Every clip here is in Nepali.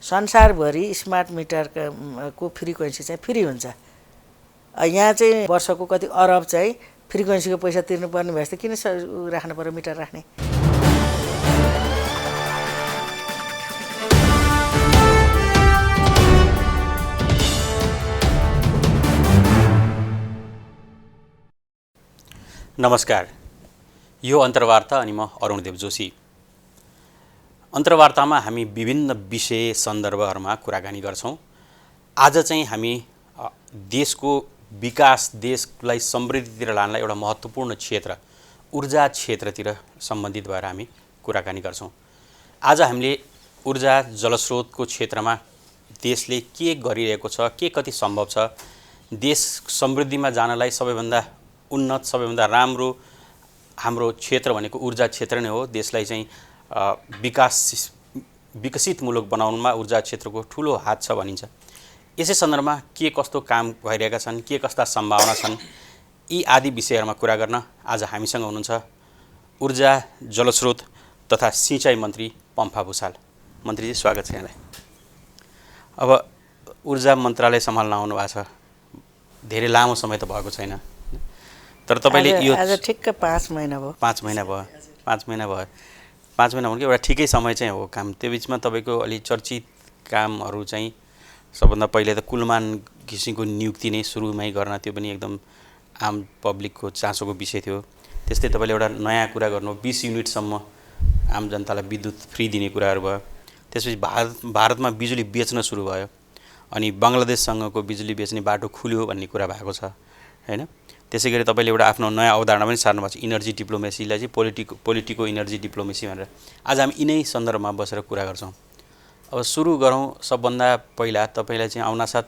संसारभरि स्मार्ट मिटरको फ्रिक्वेन्सी चाहिँ फ्री हुन्छ। यहाँ चाहिँ वर्षको कति अरब चाहिँ फ्रिक्वेन्सीको पैसा तिर्नुपर्ने भएपछि किन राख्नु पर्यो मिटर राख्ने। नमस्कार, यो अन्तर्वार्ता अनि म अरुणदेव जोशी। अन्तर्वार्तामा हामी विभिन्न विषय सन्दर्भहरूमा कुराकानी गर्छौँ। आज चाहिँ हामी देशको विकास, देशलाई समृद्धितिर लानलाई एउटा महत्त्वपूर्ण क्षेत्र ऊर्जा क्षेत्रतिर सम्बन्धित भएर हामी कुराकानी गर्छौँ। आज हामीले ऊर्जा जलस्रोतको क्षेत्रमा देशले के गरिरहेको छ, के कति सम्भव छ, देश समृद्धिमा जानलाई सबैभन्दा उन्नत, सबैभन्दा राम्रो हाम्रो क्षेत्र भनेको ऊर्जा क्षेत्र नै हो। देशलाई चाहिँ विकसित मुलुक बनाउनमा ऊर्जा क्षेत्रको ठुलो हात छ भनिन्छ। यसै सन्दर्भमा के कस्तो काम भइरहेका छन्, के कस्ता सम्भावना छन्, यी आदि विषयहरूमा कुरा गर्न आज हामीसँग हुनुहुन्छ ऊर्जा जलस्रोत तथा सिँचाइ मन्त्री पम्फा भुसाल। मन्त्रीजी, स्वागत छ यहाँलाई। अब ऊर्जा मन्त्रालय सम्हाल्न आउनु भएको छ, धेरै लामो समय त भएको छैन, तर तपाईँले यो आज ठिक्क 5 महिना भयो। 5 महिना भयो 5 महिना भयो 5 महिना भनेको एउटा ठिकै समय चाहिँ हो काम। त्यो बिचमा तपाईँको अलि चर्चित कामहरू चाहिँ सबभन्दा पहिले त कुलमान घिसिङको नियुक्ति नै सुरुमै गर्न, त्यो पनि एकदम आम पब्लिकको चासोको विषय थियो। त्यस्तै तपाईँले एउटा नयाँ कुरा गर्नु, 20 युनिटसम्म आम जनतालाई विद्युत फ्री दिने कुराहरू भयो। त्यसपछि भारतमा बिजुली बेच्न सुरु भयो अनि बङ्गलादेशसँगको बिजुली बेच्ने बाटो खुल्यो भन्ने कुरा भएको छ, हैन? त्यसै गरी तपाईँले एउटा आफ्नो नयाँ अवधारणा पनि सार्नु भएको छ, इनर्जी डिप्लोमेसीलाई चाहिँ पोलिटिको इनर्जी डिप्लोमेसी भनेर। आज हामी यिनै सन्दर्भमा बसेर कुरा गर्छौँ। अब सुरु गरौँ। सबभन्दा पहिला तपाईँलाई चाहिँ आउनासाथ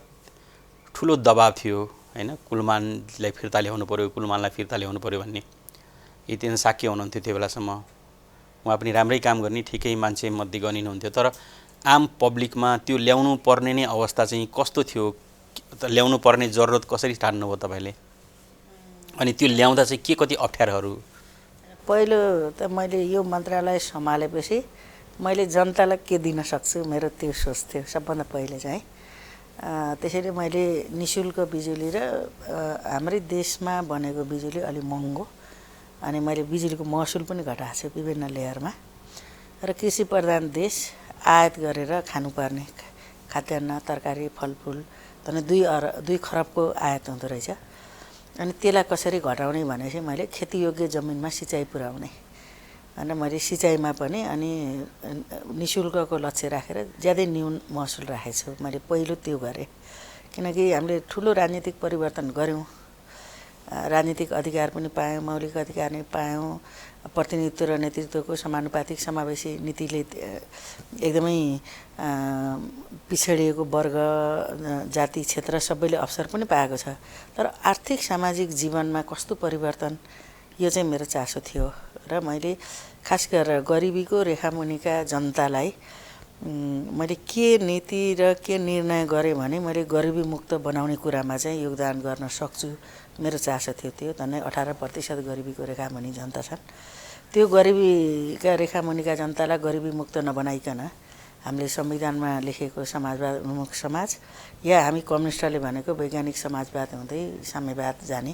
ठुलो दबाब थियो, हैन? कुलमानलाई फिर्ता ल्याउनु पर्यो, कुलमानलाई फिर्ता ल्याउनु पर्यो भन्ने। इतिहास साक्य हुनुहुन्थ्यो त्यो बेलासम्म, उहाँ पनि राम्रै काम गर्ने, ठिकै मान्छे मध्ये गनिनुहुन्थ्यो। तर आम पब्लिकमा त्यो ल्याउनु पर्ने नै अवस्था चाहिँ कस्तो थियो, ल्याउनु पर्ने जरुरत कसरी ठान्नुभयो तपाईँले, अनि त्यो ल्याउँदा चाहिँ के कति अप्ठ्यारोहरू? पहिलो त मैले यो मन्त्रालय सम्हालेपछि मैले जनतालाई के दिन सक्छु, मेरो त्यो सोच थियो सबभन्दा पहिले चाहिँ। त्यसैले मैले निःशुल्क बिजुली र हाम्रै देशमा बनेको बिजुली अलि महँगो, अनि मैले बिजुलीको महसुल पनि घटाएको छु विभिन्न लेयरमा। र कृषि प्रधान देश, आयात गरेर खानुपर्ने खाद्यान्न, तरकारी, फलफुल त 2 खरबको आयात हुँदो रहेछ। अनि त्यसलाई कसरी घटाउने भनेपछि मैले खेतीयोग्य जमिनमा सिँचाइ पुर्याउने, अनि मैले सिँचाइमा पनि अनि निःशुल्कको लक्ष्य राखेर ज्यादै न्यून महसुल राखेको छु। मैले पहिलो त्यो गरेँ, किनकि हामीले ठुलो राजनीतिक परिवर्तन गऱ्यौँ, राजनीतिक अधिकार पनि पायौँ, मौलिक अधिकार नै पायौँ, प्रतिनिधित्व र नेतृत्वको समानुपातिक समावेशी नीतिले एकदमै पिछडिएको वर्ग, जाति, क्षेत्र सबैले अवसर पनि पाएको छ। तर आर्थिक सामाजिक जीवनमा कस्तो परिवर्तन, यो चाहिँ मेरो चासो थियो। र मैले खास गरेर गरिबीको रेखामुनिका जनतालाई मैले के नीति र के निर्णय गरेँ भने मैले गरिबी मुक्त बनाउने कुरामा चाहिँ योगदान गर्न सक्छु, मेरो चासो थियो त्यो। झन्डै 18% गरिबीको रेखामुनि जनता छन्। त्यो गरिबीका रेखामुनिका जनतालाई गरिबी मुक्त नबनाइकन हामीले संविधानमा लेखेको समाजवाद उन्मुख समाज, या हामी कम्युनिस्टले भनेको वैज्ञानिक समाजवाद हुँदै साम्यवाद जाने,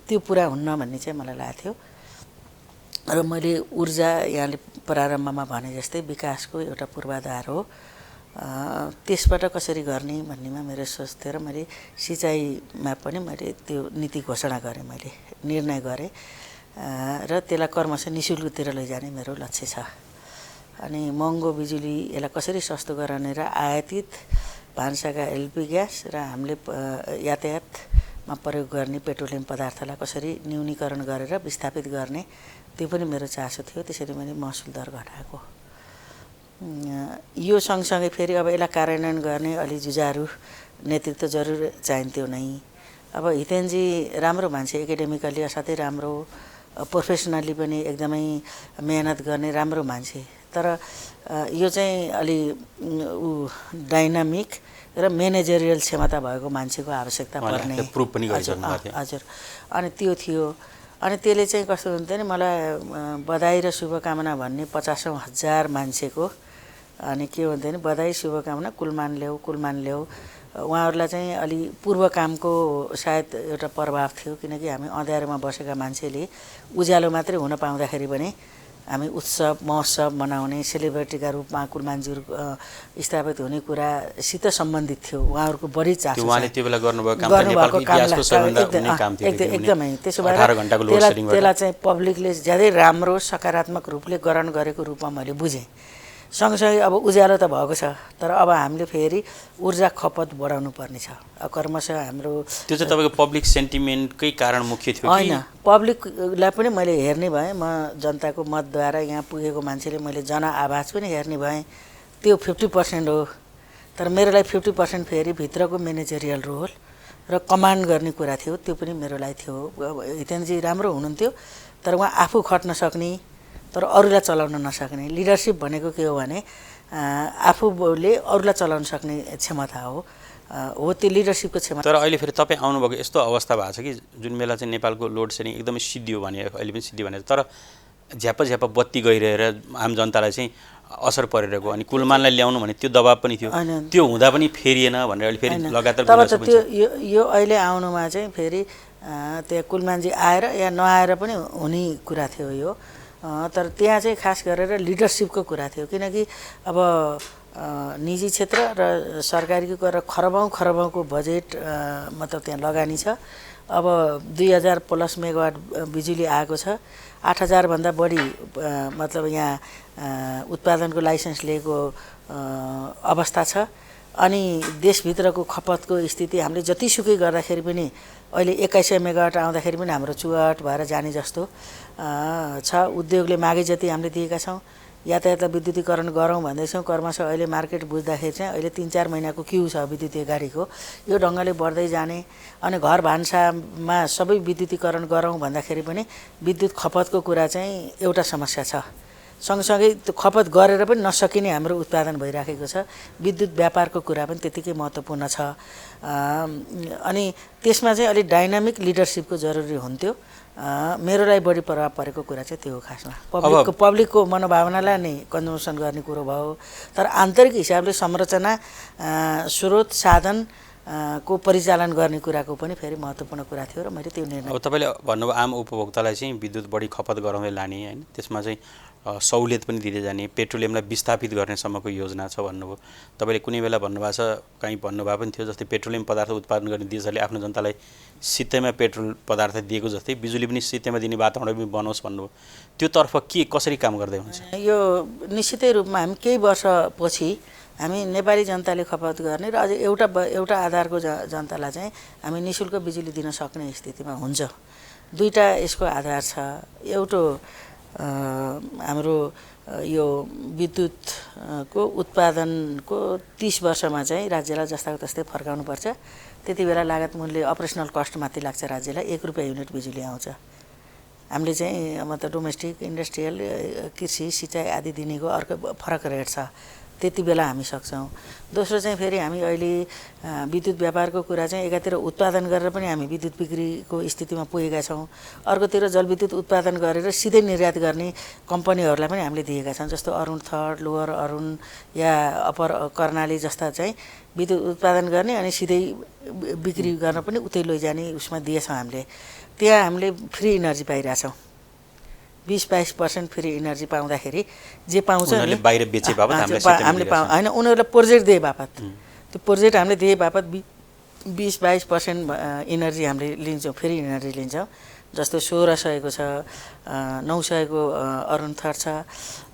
त्यो पुरा हुन्न भन्ने चाहिँ मलाई लाग्थ्यो। र मैले ऊर्जा यहाँले प्रारम्भमा भने जस्तै विकासको एउटा पूर्वाधार हो, त्यसबाट कसरी गर्ने भन्नेमा मेरो सोच थियो। र मैले सिँचाइमा पनि मैले त्यो नीति घोषणा गरेँ, मैले निर्णय गरेँ र त्यसलाई क्रमशः निःशुल्कतिर लैजाने मेरो लक्ष्य छ। अनि महँगो बिजुली यसलाई कसरी सस्तो गराउने र आयातित भान्साका एलपी ग्यास र हामीले यातायातमा प्रयोग गर्ने पेट्रोलियम पदार्थलाई कसरी न्यूनीकरण गरेर विस्थापित गर्ने, त्यो पनि मेरो चासो थियो। त्यसरी मैले महसुल दर घटाएको। यो सँगसँगै फेरि अब यसलाई कार्यान्वयन गर्ने अलि जुझारु नेतृत्व जरुर चाहिन्थ्यो नै। अब हितेनजी राम्रो मान्छे, एकाडेमिकली असाध्यै राम्रो, प्रोफेसनली पनि एकदमै मेहनत गर्ने राम्रो मान्छे, तर यो चाहिँ अलि डाइनामिक र म्यानेजरियल क्षमता भएको मान्छेको आवश्यकता पर्ने। हजुर, अनि त्यो थियो। अनि त्यसले चाहिँ कस्तो हुन्थ्यो नि, मलाई बधाई र शुभकामना भन्ने 50,000 मान्छेको अनि के भन्दैन बधाई शुभकामना कुलमान ल्याऊ उहाँहरूलाई चाहिँ अलि पूर्व कामको सायद एउटा प्रभाव थियो किनकि हामी अँध्यारोमा बसेका मान्छेले उज्यालो मात्रै हुन पाउँदाखेरि पनि हामी उत्सव महोत्सव मनाउने सेलिब्रिटीका रूपमा कुलमानज्यू स्थापित हुने कुरासित सम्बन्धित थियो उहाँहरूको बढी चासो उहाँले त्यो बेला गर्नुभएको काम त नेपालको इतिहासको सबैभन्दा हुने काम थियो एकदमै त्यसो भएर 18 घण्टाको लोड सेडिङबाट त्यसलाई चाहिँ पब्लिकले ज्यादै राम्रो सकारात्मक रूपले ग्रहण गरेको रूपमा मैले बुझेँ सँगसँगै अब उज्यालो त भएको छ तर अब हामीले फेरि ऊर्जा खपत बढाउनु पर्ने छ क्रमशः हाम्रो त्यो चाहिँ तपाईँको पब्लिक सेन्टिमेन्टकै कारण मुख्य थियो कि होइन पब्लिकलाई पनि मैले हेर्ने भएँ म जनताको मतद्वारा यहाँ पुगेको मान्छेले मैले जनआवाज पनि हेर्ने भएँ त्यो 50% हो तर मेरो लागि 50% फेरि भित्रको म्यानेजरियल रोल र कमान्ड गर्ने कुरा थियो त्यो पनि मेरो लागि थियो हितेनजी राम्रो हुनुहुन्थ्यो तर उहाँ आफू खट्न सक्ने तर अरूलाई चलाउन नसक्ने लिडरसिप भनेको के हो भने आफूले अरूलाई चलाउन सक्ने क्षमता हो त्यो लिडरसिपको क्षमता तर अहिले फेरि तपाईँ आउनुभएको यस्तो अवस्था भएको छ कि जुन बेला चाहिँ नेपालको लोड सेडिङ एकदमै सिद्धियो भने अहिले पनि सिद्धियो भने तर झ्याप्प बत्ती गइरहेर आम जनतालाई चाहिँ असर परिरहेको अनि कुलमानलाई ल्याउनु भने त्यो दबाब पनि थियो त्यो हुँदा पनि फेरिएन भनेर अहिले फेरि लगातार तब त त्यो यो अहिले आउनुमा चाहिँ फेरि त्यहाँ कुलमानजी आएर या नआएर पनि हुने कुरा थियो यो तर त्यहाँ चाहिँ खास गरेर लिडरसिपको कुरा थियो किनकि अब निजी क्षेत्र र सरकारीको गरेर खरबौँको बजेट मतलब त्यहाँ लगानी छ अब 2000 प्लस मेगावाट बिजुली आएको छ 8000 भन्दा बढी मतलब यहाँ उत्पादनको लाइसेन्स लिएको अवस्था छ अनि देशभित्रको खपतको स्थिति हामीले जतिसुकै गर्दाखेरि पनि अहिले 2100 मेगावाट आउँदाखेरि पनि हाम्रो चुहाट भएर जाने जस्तो छ उद्योगले मागे जति हामीले दिएका छौँ यातायात विद्युतीकरण गरौँ भन्दैछौँ क्रमशः अहिले मार्केट बुझ्दाखेरि चाहिँ अहिले 3-4 महिनाको क्यू छ विद्युतीय गाडीको यो ढङ्गले बढ्दै जाने अनि घर भान्सामा सबै विद्युतीकरण गरौँ भन्दाखेरि पनि विद्युत खपतको कुरा चाहिँ एउटा समस्या छ सँगसँगै त्यो खपत गरेर पनि नसकिने हाम्रो उत्पादन भइराखेको छ विद्युत व्यापारको कुरा पनि त्यतिकै महत्त्वपूर्ण छ अनि त्यसमा चाहिँ अलिक डाइनामिक लिडरसिपको जरुरी हुन्थ्यो मेरो लागि बढी प्रभाव परेको कुरा चाहिँ त्यो हो खासमा पब्लिकको मनोभावनालाई नै कन्जम्सन गर्ने कुरो भयो तर आन्तरिक हिसाबले संरचना स्रोत साधन को परिचालन गर्ने कुराको पनि फेरि महत्त्वपूर्ण कुरा थियो र मैले त्यो निर्णय अब तपाईँले भन्नुभयो आम उपभोक्तालाई चाहिँ विद्युत बढी खपत गराउँदै लाने हैन त्यसमा चाहिँ सहुलियत पनि दिँदै जाने पेट्रोलियमलाई विस्थापित गर्नेसम्मको योजना छ भन्नुभयो तपाईँले कुनै बेला भन्नुभएको छ कहीँ भन्नुभएको पनि थियो जस्तै पेट्रोलियम पदार्थ उत्पादन गर्ने देशहरूले आफ्नो जनतालाई सित्तैमा पेट्रोल पदार्थ दिएको जस्तै बिजुली पनि सित्तैमा दिने वातावरण पनि बनोस् भन्नुभयो त्योतर्फ के कसरी काम गर्दै हुन्छ यो निश्चितै रूपमा हामी केही वर्षपछि हामी नेपाली जनताले खपत गर्ने र अझै एउटा आधारको जनतालाई चाहिँ हामी निःशुल्क बिजुली दिन सक्ने स्थितिमा हुन्छ दुईटा यसको आधार छ एउटा हाम्रो यो विद्युतको उत्पादनको 30 वर्षमा चाहिँ राज्यलाई जस्ताको तस्तै फर्काउनुपर्छ त्यति बेला लागत मूल्य अपरेसनल कस्ट माथि लाग्छ राज्यलाई 1 रुपैयाँ युनिट बिजुली आउँछ हामीले चाहिँ मतलब डोमेस्टिक इन्डस्ट्रियल कृषि सिँचाइ आदि दिनेको अर्को फरक रेट छ त्यति बेला हामी सक्छौँ दोस्रो चाहिँ फेरि हामी अहिले विद्युत व्यापारको कुरा चाहिँ एकातिर उत्पादन गरेर पनि हामी विद्युत बिक्रीको स्थितिमा पुगेका छौँ अर्कोतिर जलविद्युत उत्पादन गरेर सिधै निर्यात गर्ने कम्पनीहरूलाई पनि हामीले दिएका छौँ जस्तो अरुण थर्ड लोअर अरुण या अप्पर कर्णाली जस्ता चाहिँ विद्युत उत्पादन गर्ने अनि सिधै बिक्री गर्न पनि उतै लैजाने उसमा दिएछौँ हामीले त्यहाँ हामीले फ्री इनर्जी पाइरहेछौँ 20-22% फ्री इनर्जी पाउँदाखेरि जे पाउँछ नि बाहिर बेचे बापत हामीले हैन उनीहरुलाई प्रोजेक्ट दिए बापत त्यो प्रोजेक्ट हामीले दिए बापत 20-22% इनर्जी हामीले लिन्छौँ फ्री इनर्जी लिन्छौँ जस्तो 1600 को छ 900 को अरुण थर छ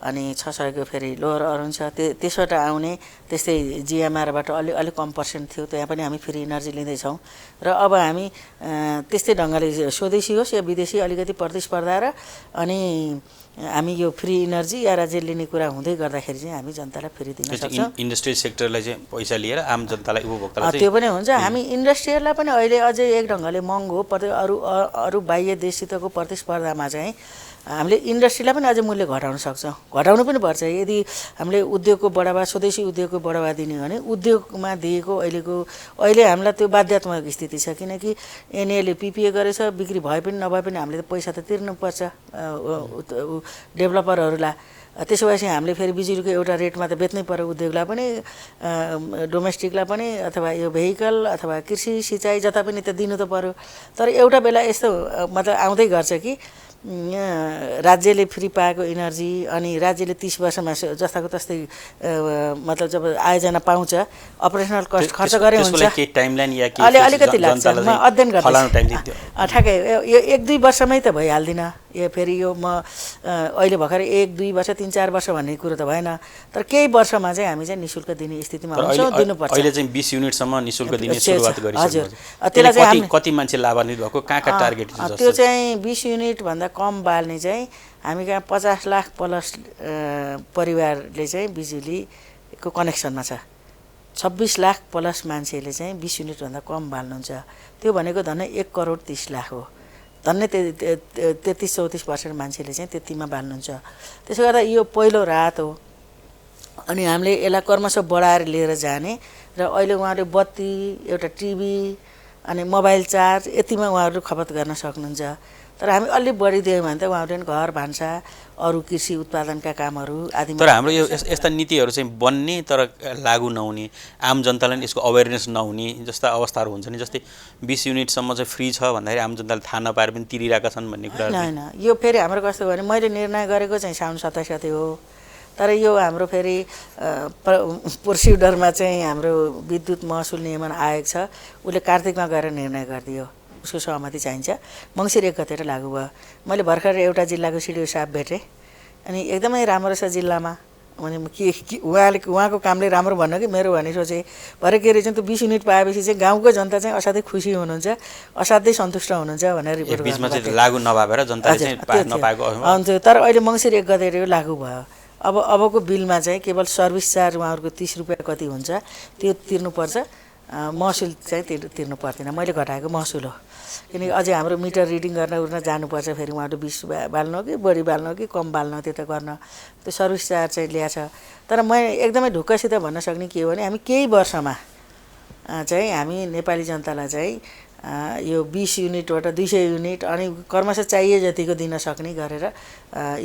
अनि 600 को फेरि लोअर अरुण छ त्यसबाट आउने त्यस्तै जिएमआरबाट अलि कम पर्सेन्ट थियो त्यहाँ पनि हामी फ्री इनर्जी लिँदैछौँ र अब हामी त्यस्तै ढङ्गले स्वदेशी होस् या विदेशी अलिकति प्रतिस्पर्धा र अनि हामी यो फ्री इनर्जी या राज्य लिने कुरा हुँदै गर्दाखेरि चाहिँ हामी जनतालाई फ्री दिन सक्छौँ इन्डस्ट्रियल सेक्टरलाई चाहिँ पैसा लिएर आम जनतालाई उपभोक्तालाई त्यो पनि हुन्छ हामी इन्डस्ट्रियललाई पनि अहिले अझै एक ढङ्गले महँगो अरू बाह्य देशसितको प्रतिस्पर्धामा चाहिँ हामीले इन्डस्ट्रीलाई पनि अझै मूल्य घटाउन सक्छौँ घटाउनु पनि पर्छ यदि हामीले उद्योगको बढावा स्वदेशी उद्योगको बढावा दिने हो भने उद्योगमा दिएको अहिले हामीलाई त्यो बाध्यात्मक स्थिति छ किनकि एनएले पिपिए गरेछ बिक्री भए पनि नभए पनि हामीले त पैसा त तिर्नुपर्छ डेभलपरहरूलाई त्यसो भएपछि हामीले फेरि बिजुलीको एउटा रेटमा त बेच्नै पर्यो, उद्योगलाई पनि डोमेस्टिकलाई पनि, अथवा यो भेहिकल अथवा कृषि सिँचाइ जता पनि त दिनु त पर्यो। तर एउटा बेला यस्तो मतलब आउँदै गर्छ कि राज्यले फ्री पाएको इनर्जी अनि राज्यले 30 वर्षमा जस्ताको तस्तै मतलब जब आयोजना पाउँछ, अपरेसनल कस्ट खर्च गरे हुन्छ, अलिकति लाग्छ। म अध्ययन गर्दैछु ठ्याक्कै यो 1-2 वर्षमै त भइहाल्दिन। यो फेरि यो म अहिले भर्खर 1-2 वर्ष 3-4 वर्ष भन्ने कुरो त भएन, तर केही वर्षमा चाहिँ हामी चाहिँ निःशुल्क दिने स्थितिमा हुन्छौँ, दिनुपर्छ। अहिले चाहिँ 20 युनिटसम्म निःशुल्क दिने सुरुवात गरिसक्नु। हजुर, त्यसलाई चाहिँ कति मान्छे लाभान्वित भएको, कहाँ टार्गेट छ? त्यो चाहिँ 20 युनिट भन्दा कम बाल्ने चाहिँ हामी कहाँ 50 लाख प्लस परिवारले चाहिँ बिजुलीको कनेक्सनमा छ। 26 लाख प्लस मान्छेले चाहिँ 20 युनिट भन्दा कम बाल्नुहुन्छ। त्यो भनेको धन्नै 1 करोड 30 लाख हो। धन्नै 33-34% मान्छेले चाहिँ त्यतिमा बाल्नुहुन्छ। त्यसो गर्दा यो पहिलो राहत हो। अनि हामीले यसलाई क्रमशः बढाएर लिएर जाने र अहिले उहाँहरूले बत्ती, एउटा टिभी अनि मोबाइल चार्ज यतिमा उहाँहरू खपत गर्न सक्नुहुन्छ। तर हामी अलि बढिदियौँ भने त उहाँहरूले घर भान्सा अरू कृषि उत्पादनका कामहरू आदि। तर हाम्रो यो यस्ता नीतिहरू चाहिँ बन्ने तर लागू नहुने, आम जनतालाई यसको अवेरनेस नहुने जस्ता अवस्थाहरू हुन्छ नि। जस्तै 20 युनिटसम्म चाहिँ फ्री छ भन्दाखेरि आम जनताले थाहा नपाएर पनि तिरिरहेका छन् भन्ने कुरा होइन। यो फेरि हाम्रो कस्तो भने मैले निर्णय गरेको चाहिँ साउन 27 गते हो, तर यो हाम्रो फेरि प्रोसिडरमा चाहिँ हाम्रो विद्युत महसुल नियमन आयोग छ, उसले कार्तिकमा गएर निर्णय गरिदियो, उसको सहमति चाहिन्छ। मङ्सिर 1 गते लागू भयो। मैले भर्खर एउटा जिल्लाको सिडिओ साहब भेटेँ, अनि एकदमै राम्रो छ जिल्लामा भने के उहाँको कामले राम्रो भन्नु कि मेरो भन्ने सोचेँ। भरे के रहेछ त 20 युनिट पाएपछि चाहिँ गाउँको जनता चाहिँ असाध्यै खुसी हुनुहुन्छ, असाध्यै सन्तुष्ट हुनुहुन्छ भनेर रिपोर्ट गर्नुभएको। लागू नभएर जनताले चाहिँ नपाएको हुन्छ। तर अहिले मङ्सिर 1 गते लागू भयो। अबको बिलमा चाहिँ केवल सर्भिस चार्ज उहाँहरूको 30 रुपियाँ कति हुन्छ त्यो तिर्नुपर्छ, महसुल चाहिँ तिर्नु पर्दैन। मैले घटाएको महसुल हो, किनकि अझै हाम्रो मिटर रिडिङ गर्न जानुपर्छ। फेरि उहाँहरू 20 बाल्नु कि बढी बाल्नु कि कम बाल्नु त्यो त गर्न, त्यो सर्भिस चार्ज चाहिँ ल्याएको छ। तर म एकदमै ढुक्कसित भन्न सक्ने के हो भने हामी केही वर्षमा चाहिँ हामी नेपाली जनतालाई चाहिँ यो 20 युनिटबाट 200 युनिट अनि क्रमशः चाहिए जतिको दिन सक्ने गरेर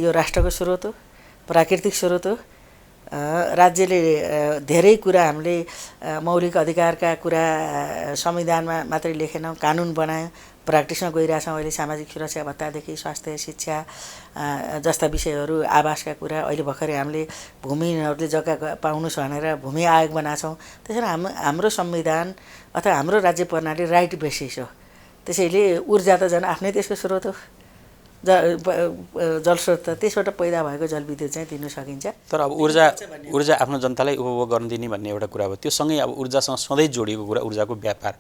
यो राष्ट्रको स्रोत हो, प्राकृतिक स्रोत हो। राज्यले धेरै कुरा हामीले मौलिक अधिकारका कुरा संविधानमा मात्रै लेखेनौँ, कानुन बनायौँ, प्र्याक्टिसमा गइरहेछौँ। अहिले सामाजिक सुरक्षा भत्तादेखि स्वास्थ्य शिक्षा जस्ता विषयहरू, आवासका कुरा, अहिले भर्खरै हामीले भूमिहीनहरूले जग्गा पाउनुहोस् भनेर भूमि आयोग बनाएको छौँ। त्यसरी हाम्रो संविधान अथवा हाम्रो राज्य प्रणाली राइट बेसिस हो। त्यसैले ऊर्जा त झन् आफ्नै देशको स्रोत हो, जलस्रोत, त्यसबाट पैदा भएको जलविद्युत चाहिँ दिन सकिन्छ। तर अब ऊर्जा आफ्नो जनतालाई उपभोग गर्न दिने भन्ने एउटा कुरा हो। त्यो सँगै अब ऊर्जासँग सधैँ जोडिएको कुरा ऊर्जाको व्यापार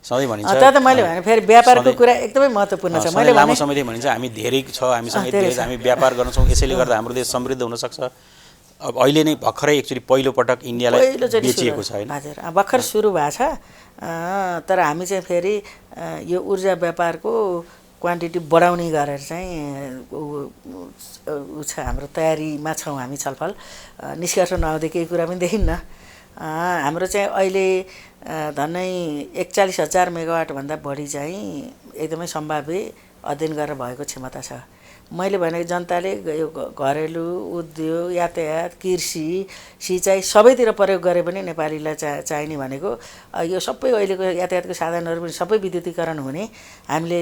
सधैँ भनिन्छ। त मैले भने फेरि व्यापारको कुरा एकदमै महत्त्वपूर्ण छ। मैले लामो समयदेखि भनिन्छ हामी धेरै छ, हामीसँग धेरै छ, हामी व्यापार गर्न छौँ, यसैले गर्दा हाम्रो देश समृद्ध हुनसक्छ। अब अहिले नै भर्खरै एक्चुअली पहिलो पटक इन्डियालाई बेचिएको छ होइन? हजुर, भर्खर सुरु भएको छ। तर हामी चाहिँ फेरि यो ऊर्जा व्यापारको क्वान्टिटी बढाउने गरेर चाहिँ ऊ छ, हाम्रो तयारीमा छौँ हामी। छलफल निष्कर्ष नआउँदै केही कुरा पनि देखिन्न। हाम्रो चाहिँ अहिले धन्नै 41,000 मेगावाटभन्दा बढी चाहिँ एकदमै सम्भाव्य अध्ययन गरेर भएको क्षमता छ। मैले भनेको जनताले यो घरेलु उद्योग, यातायात, कृषि, सिँचाइ सबैतिर प्रयोग गरे पनि नेपालीलाई चाहिने भनेको यो सबै अहिलेको यातायातको साधनहरू पनि सबै विद्युतीकरण हुने, हामीले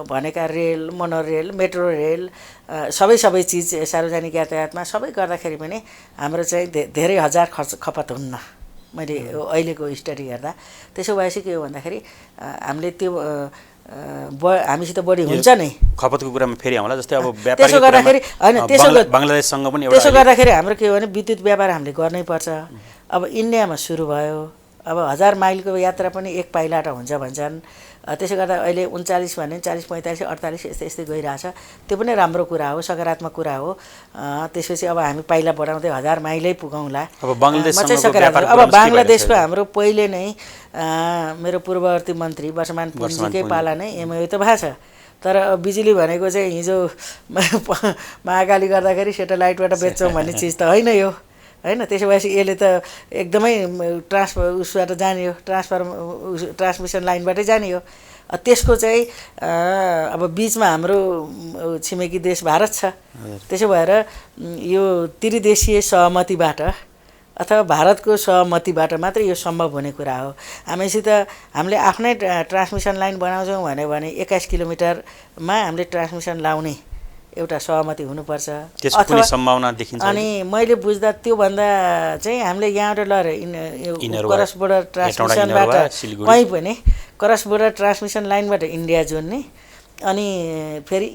भनेका रेल, मोनोरेल, मेट्रो रेल सबै चिज सार्वजनिक यातायातमा सबै गर्दाखेरि पनि हाम्रो चाहिँ धेरै हजार खपत हुन्न मैले अहिलेको स्टडी हेर्दा। त्यसो भएपछि के हो भन्दाखेरि हामीले त्यो हामीसित बढी हुन्छ नै खपतको कुरामा फेरि आउँला। जस्तै अब त्यसो गर्दाखेरि होइन, बङ्गलादेशसँग पनि त्यसो गर्दाखेरि हाम्रो के हो भने विद्युत व्यापार हामीले गर्नै पर्छ। अब इन्डियामा सुरु भयो, अब 1000 माइलको यात्रा पनि एक पाइलाटा हुन्छ भन्छन्। त्यसो गर्दा अहिले 39 भने 40, 45, 48 यस्तै गइरहेछ। त्यो पनि राम्रो कुरा हो, सकारात्मक कुरा हो। त्यसपछि अब हामी पाइला बढाउँदै 1000 माइलै पुगौँला। अब बङ्गलादेशको हाम्रो पहिले नै मेरो पूर्ववर्ती मन्त्री वर्षमान पुञ्जीकै पाला नै एमओयू त भएको छ। तर बिजुली भनेको चाहिँ हिजो महाकाली गर्दाखेरि सेटेलाइटबाट बेच्छौँ भन्ने चिज त होइन यो, होइन? त्यसो भएपछि यसले त एकदमै उसबाट जाने हो, ट्रान्समिसन लाइनबाटै जाने हो। त्यसको चाहिँ अब बिचमा हाम्रो छिमेकी देश भारत छ। त्यसो भएर यो त्रिदेशीय सहमतिबाट अथवा भारतको सहमतिबाट मात्रै यो सम्भव हुने कुरा हो। हामीले आफ्नै ट्रान्समिसन लाइन बनाउँछौँ भने 21 किलोमिटरमा हामीले ट्रान्समिसन लाउने एउटा सहमति हुनुपर्छ। त्यसको कुनै सम्भावना देखिन्छ? अनि मैले बुझ्दा त्योभन्दा चाहिँ हामीले यहाँबाट क्रस बोर्डर ट्रान्समिसनबाट कहीँ पनि क्रस बोर्डर ट्रान्समिसन लाइनबाट इन्डिया जोड्ने, अनि फेरि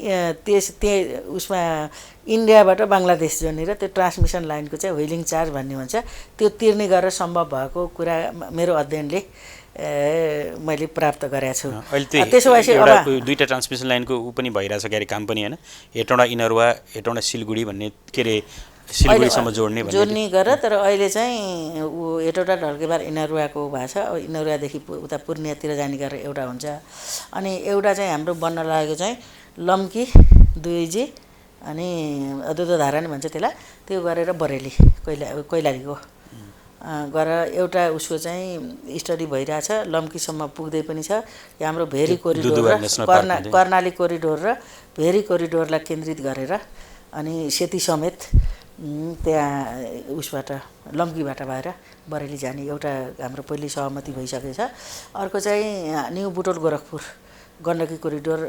उसमा इन्डियाबाट बङ्गलादेश जोड्ने र त्यो ट्रान्समिसन लाइनको चाहिँ व्हिलिङ चार्ज भन्ने हुन्छ, त्यो तिर्ने गरेर सम्भव भएको कुरा मेरो अध्ययनले मैले प्राप्त गरेको छु। त्यसो भए दुईटा ट्रान्समिसन लाइनको ऊ पनि भइरहेछ के अरे काम पनि होइन, हेटौँडा इनरुवा हेटौँडा सिलगढी भन्ने के अरे सिलगढीसम्म जोड्ने गरेर। तर अहिले चाहिँ ऊ हेटौँडा ढल्केबार इनरुवाको भएको छ। अब इनरुवादेखि उता पूर्णियातिर जाने गरेर एउटा हुन्छ, अनि एउटा चाहिँ हाम्रो बन्न लागेको चाहिँ लम्की 2G अनि दुधधारा नि भन्छ त्यसलाई, त्यो गरेर बरेली कैलालीको गरेर एउटा उसको चाहिँ स्टडी भइरहेछ। लम्कीसम्म पुग्दै पनि छ। यो हाम्रो भेरी कोरिडोर र कर्णाली कोरिडोर र भेरी कोरिडोरलाई केन्द्रित गरेर अनि सेती समेत त्यहाँ उसबाट लम्कीबाट भएर बरेली जाने एउटा हाम्रो पहिल्यै सहमति भइसकेको छ। अर्को चाहिँ न्यू बुटोल गोरखपुर गण्डकी कोरिडोर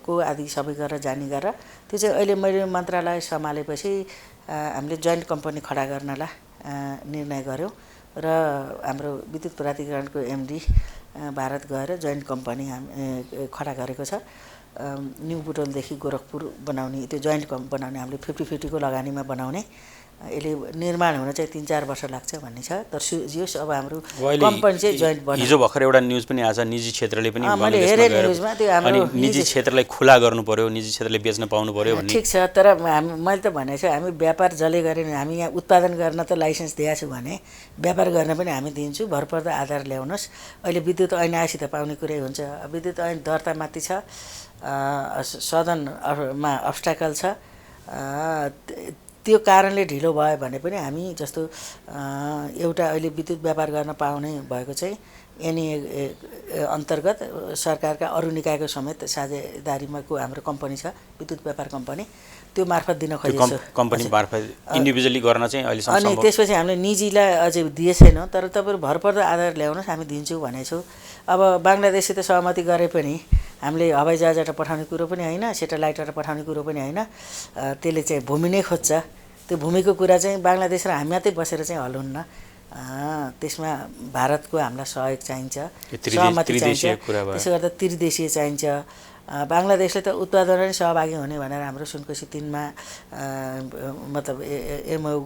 को आदि सबै गरेर जाने गरेर त्यो चाहिँ अहिले मैले मन्त्रालय सम्हालेपछि हामीले जोइन्ट कम्पनी खडा गर्नलाई निर्णय गर्यौँ र हाम्रो विद्युत प्राधिकरणको MD भारत गएर जोइन्ट कम्पनी खडा गरेको छ। न्यू बुटोलदेखि गोरखपुर बनाउने त्यो जोइन्ट बनाउने हामीले 50-50 को लगानीमा बनाउने। यसले निर्माण हुन चाहिँ 3-4 वर्ष लाग्छ भन्ने छ। तर जियोस् अब हाम्रो कम्पनी चाहिँ जोइन्ट बन्यो। हिजो भर्खर एउटा न्युज पनि आछ, निजी क्षेत्रले पनि मैले हेरेँ न्युजमा, त्यो हाम्रो निजी क्षेत्रलाई खुला गर्नु पर्यो, निजी क्षेत्रले बेच्न पाउनु पर्यो भन्ने। ठिक छ, तर मैले त भनेको छु हामी व्यापार जसले गरेन, हामी यहाँ उत्पादन गर्न त लाइसेन्स दिएको छु भने व्यापार गर्न पनि हामी दिन्छु, भरपर्दो आधार ल्याउनुहोस्। अहिले विद्युत ऐन आएपछि त पाउने कुरै हुन्छ। विद्युत ऐन दर्तामाथि छ, सदनमा अब्स्ट्याकल छ, त्यो कारणले ढिलो भयो भने पनि हामी जस्तो एउटा अहिले विद्युत व्यापार गर्न पाउने भएको चाहिँ NEA अन्तर्गत सरकारका अरू निकायको समेत साझेदारीमा को हाम्रो कम्पनी छ, विद्युत व्यापार कम्पनी, त्यो मार्फत दिन खोजेको कम्पनी मार्फत इन्डिभिजुअली गर्न चाहिँ अहिलेसम्म अनि त्यसपछि हामीले निजीलाई अझै दिए छैनौँ। तर तपाईँहरू भरपर्दो आधार ल्याउनुहोस्, हामी दिन्छौँ भनेको छौँ। अब बङ्गलादेशसित सहमति गरे पनि हामीले हवाईजहाजबाट पठाउने कुरो पनि होइन, सेटेलाइटबाट पठाउने कुरो पनि होइन, त्यसले चाहिँ भूमि नै खोज्छ। त्यो भूमिको कुरा चाहिँ बङ्गलादेश र हामी मात्रै बसेर चाहिँ हल हुन्न, त्यसमा भारतको हामीलाई सहयोग चाहिन्छ, सहमति चाहिन्छ। त्यसो गर्दा त्रिदेशीय चाहिन्छ। बङ्गलादेशले त उत्पादनमा नै सहभागी हुने भनेर हाम्रो सुनकोशी 3मा मतलब MOU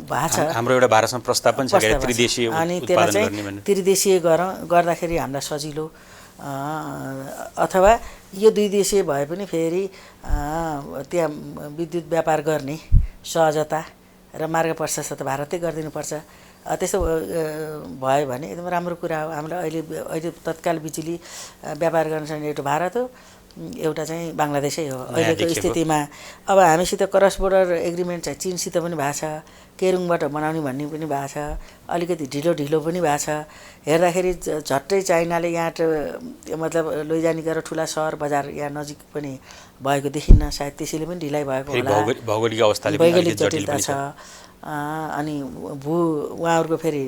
भएको छ। हाम्रो एउटा भारतसँग प्रस्ताव पनि छ के त्रिदेशीय अनि त्यसलाई चाहिँ त्रिदेशीय गर्दाखेरि हामीलाई सजिलो, अथवा यो 2 देशीय भए पनि फेरि त्यहाँ विद्युत व्यापार गर्ने सहजता र मार्ग प्रशस्त त भारतै गरिदिनुपर्छ। त्यसो भयो भने एकदम राम्रो कुरा हो। हामीलाई अहिले तत्काल बिजुली व्यापार गर्न सक्ने एउटा भारत हो, एउटा चाहिँ बङ्गलादेशै हो अहिलेको स्थितिमा। अब हामीसित क्रस बोर्डर एग्रिमेन्ट चाहिँ चीनसित पनि भएको छ, केरुङबाट बनाउने भन्ने पनि भएको छ, अलिकति ढिलो पनि भएको छ। हेर्दाखेरि झट्टै चाइनाले यहाँ मतलब लैजाने गरेर ठुला सहर बजार यहाँ नजिक पनि भएको देखिन्न, सायद त्यसैले पनि ढिलाइ भएको होला। भौगोलिक जटिलता छ। अनि उहाँहरूको फेरि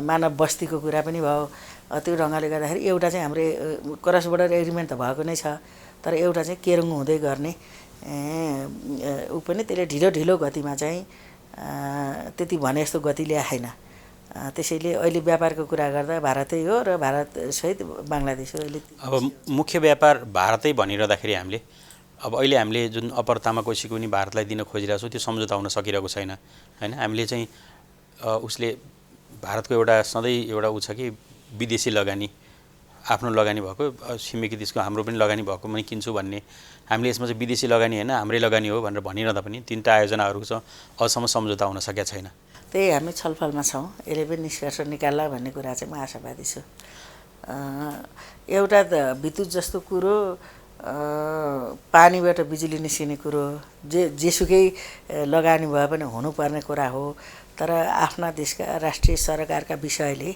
मानव बस्तीको कुरा पनि भयो। त्यो ढङ्गले गर्दाखेरि एउटा चाहिँ हाम्रो क्रस बोर्डर एग्रिमेन्ट त भएको नै छ, तर एउटा चाहिँ केरुङ हुँदै गर्ने ऊ पनि त्यसले ढिलो गतिमा चाहिँ त्यति भने जस्तो गति ल्याएन। त्यसैले अहिले व्यापारको कुरा गर्दा भारतै हो र भारतसहित बङ्गलादेश हो। अहिले अब मुख्य व्यापार भारतै भनिरहँदाखेरि हामीले अब अहिले हामीले जुन अप्पर तामाकोसीको पनि भारतलाई दिन खोजिरहेको छौँ, त्यो सम्झौता हुन सकिरहेको छैन होइन। हामीले चाहिँ उसले भारतको एउटा सधैँ एउटा ऊ छ कि विदेशी लगानी, आफ्नो लगानी भएको छिमेकी देशको हाम्रो पनि लगानी भएको मैले किन्छु भन्ने। हामीले यसमा चाहिँ विदेशी लगानी होइन हाम्रै लगानी हो भनेर भनिरहँदा पनि 3टा आयोजनाहरू छ, अझसम्म सम्झौता हुन सकेको छैन। त्यही हामी छलफलमा छौँ, यसले पनि निष्कर्ष निकाल्ला भन्ने कुरा चाहिँ म आशावादी छु। एउटा त विद्युत जस्तो कुरो, पानीबाट बिजुली निस्किने कुरो जेसुकै लगानी भए पनि हुनुपर्ने कुरा हो। तर आफ्ना देशका राष्ट्रिय सरकारका विषयले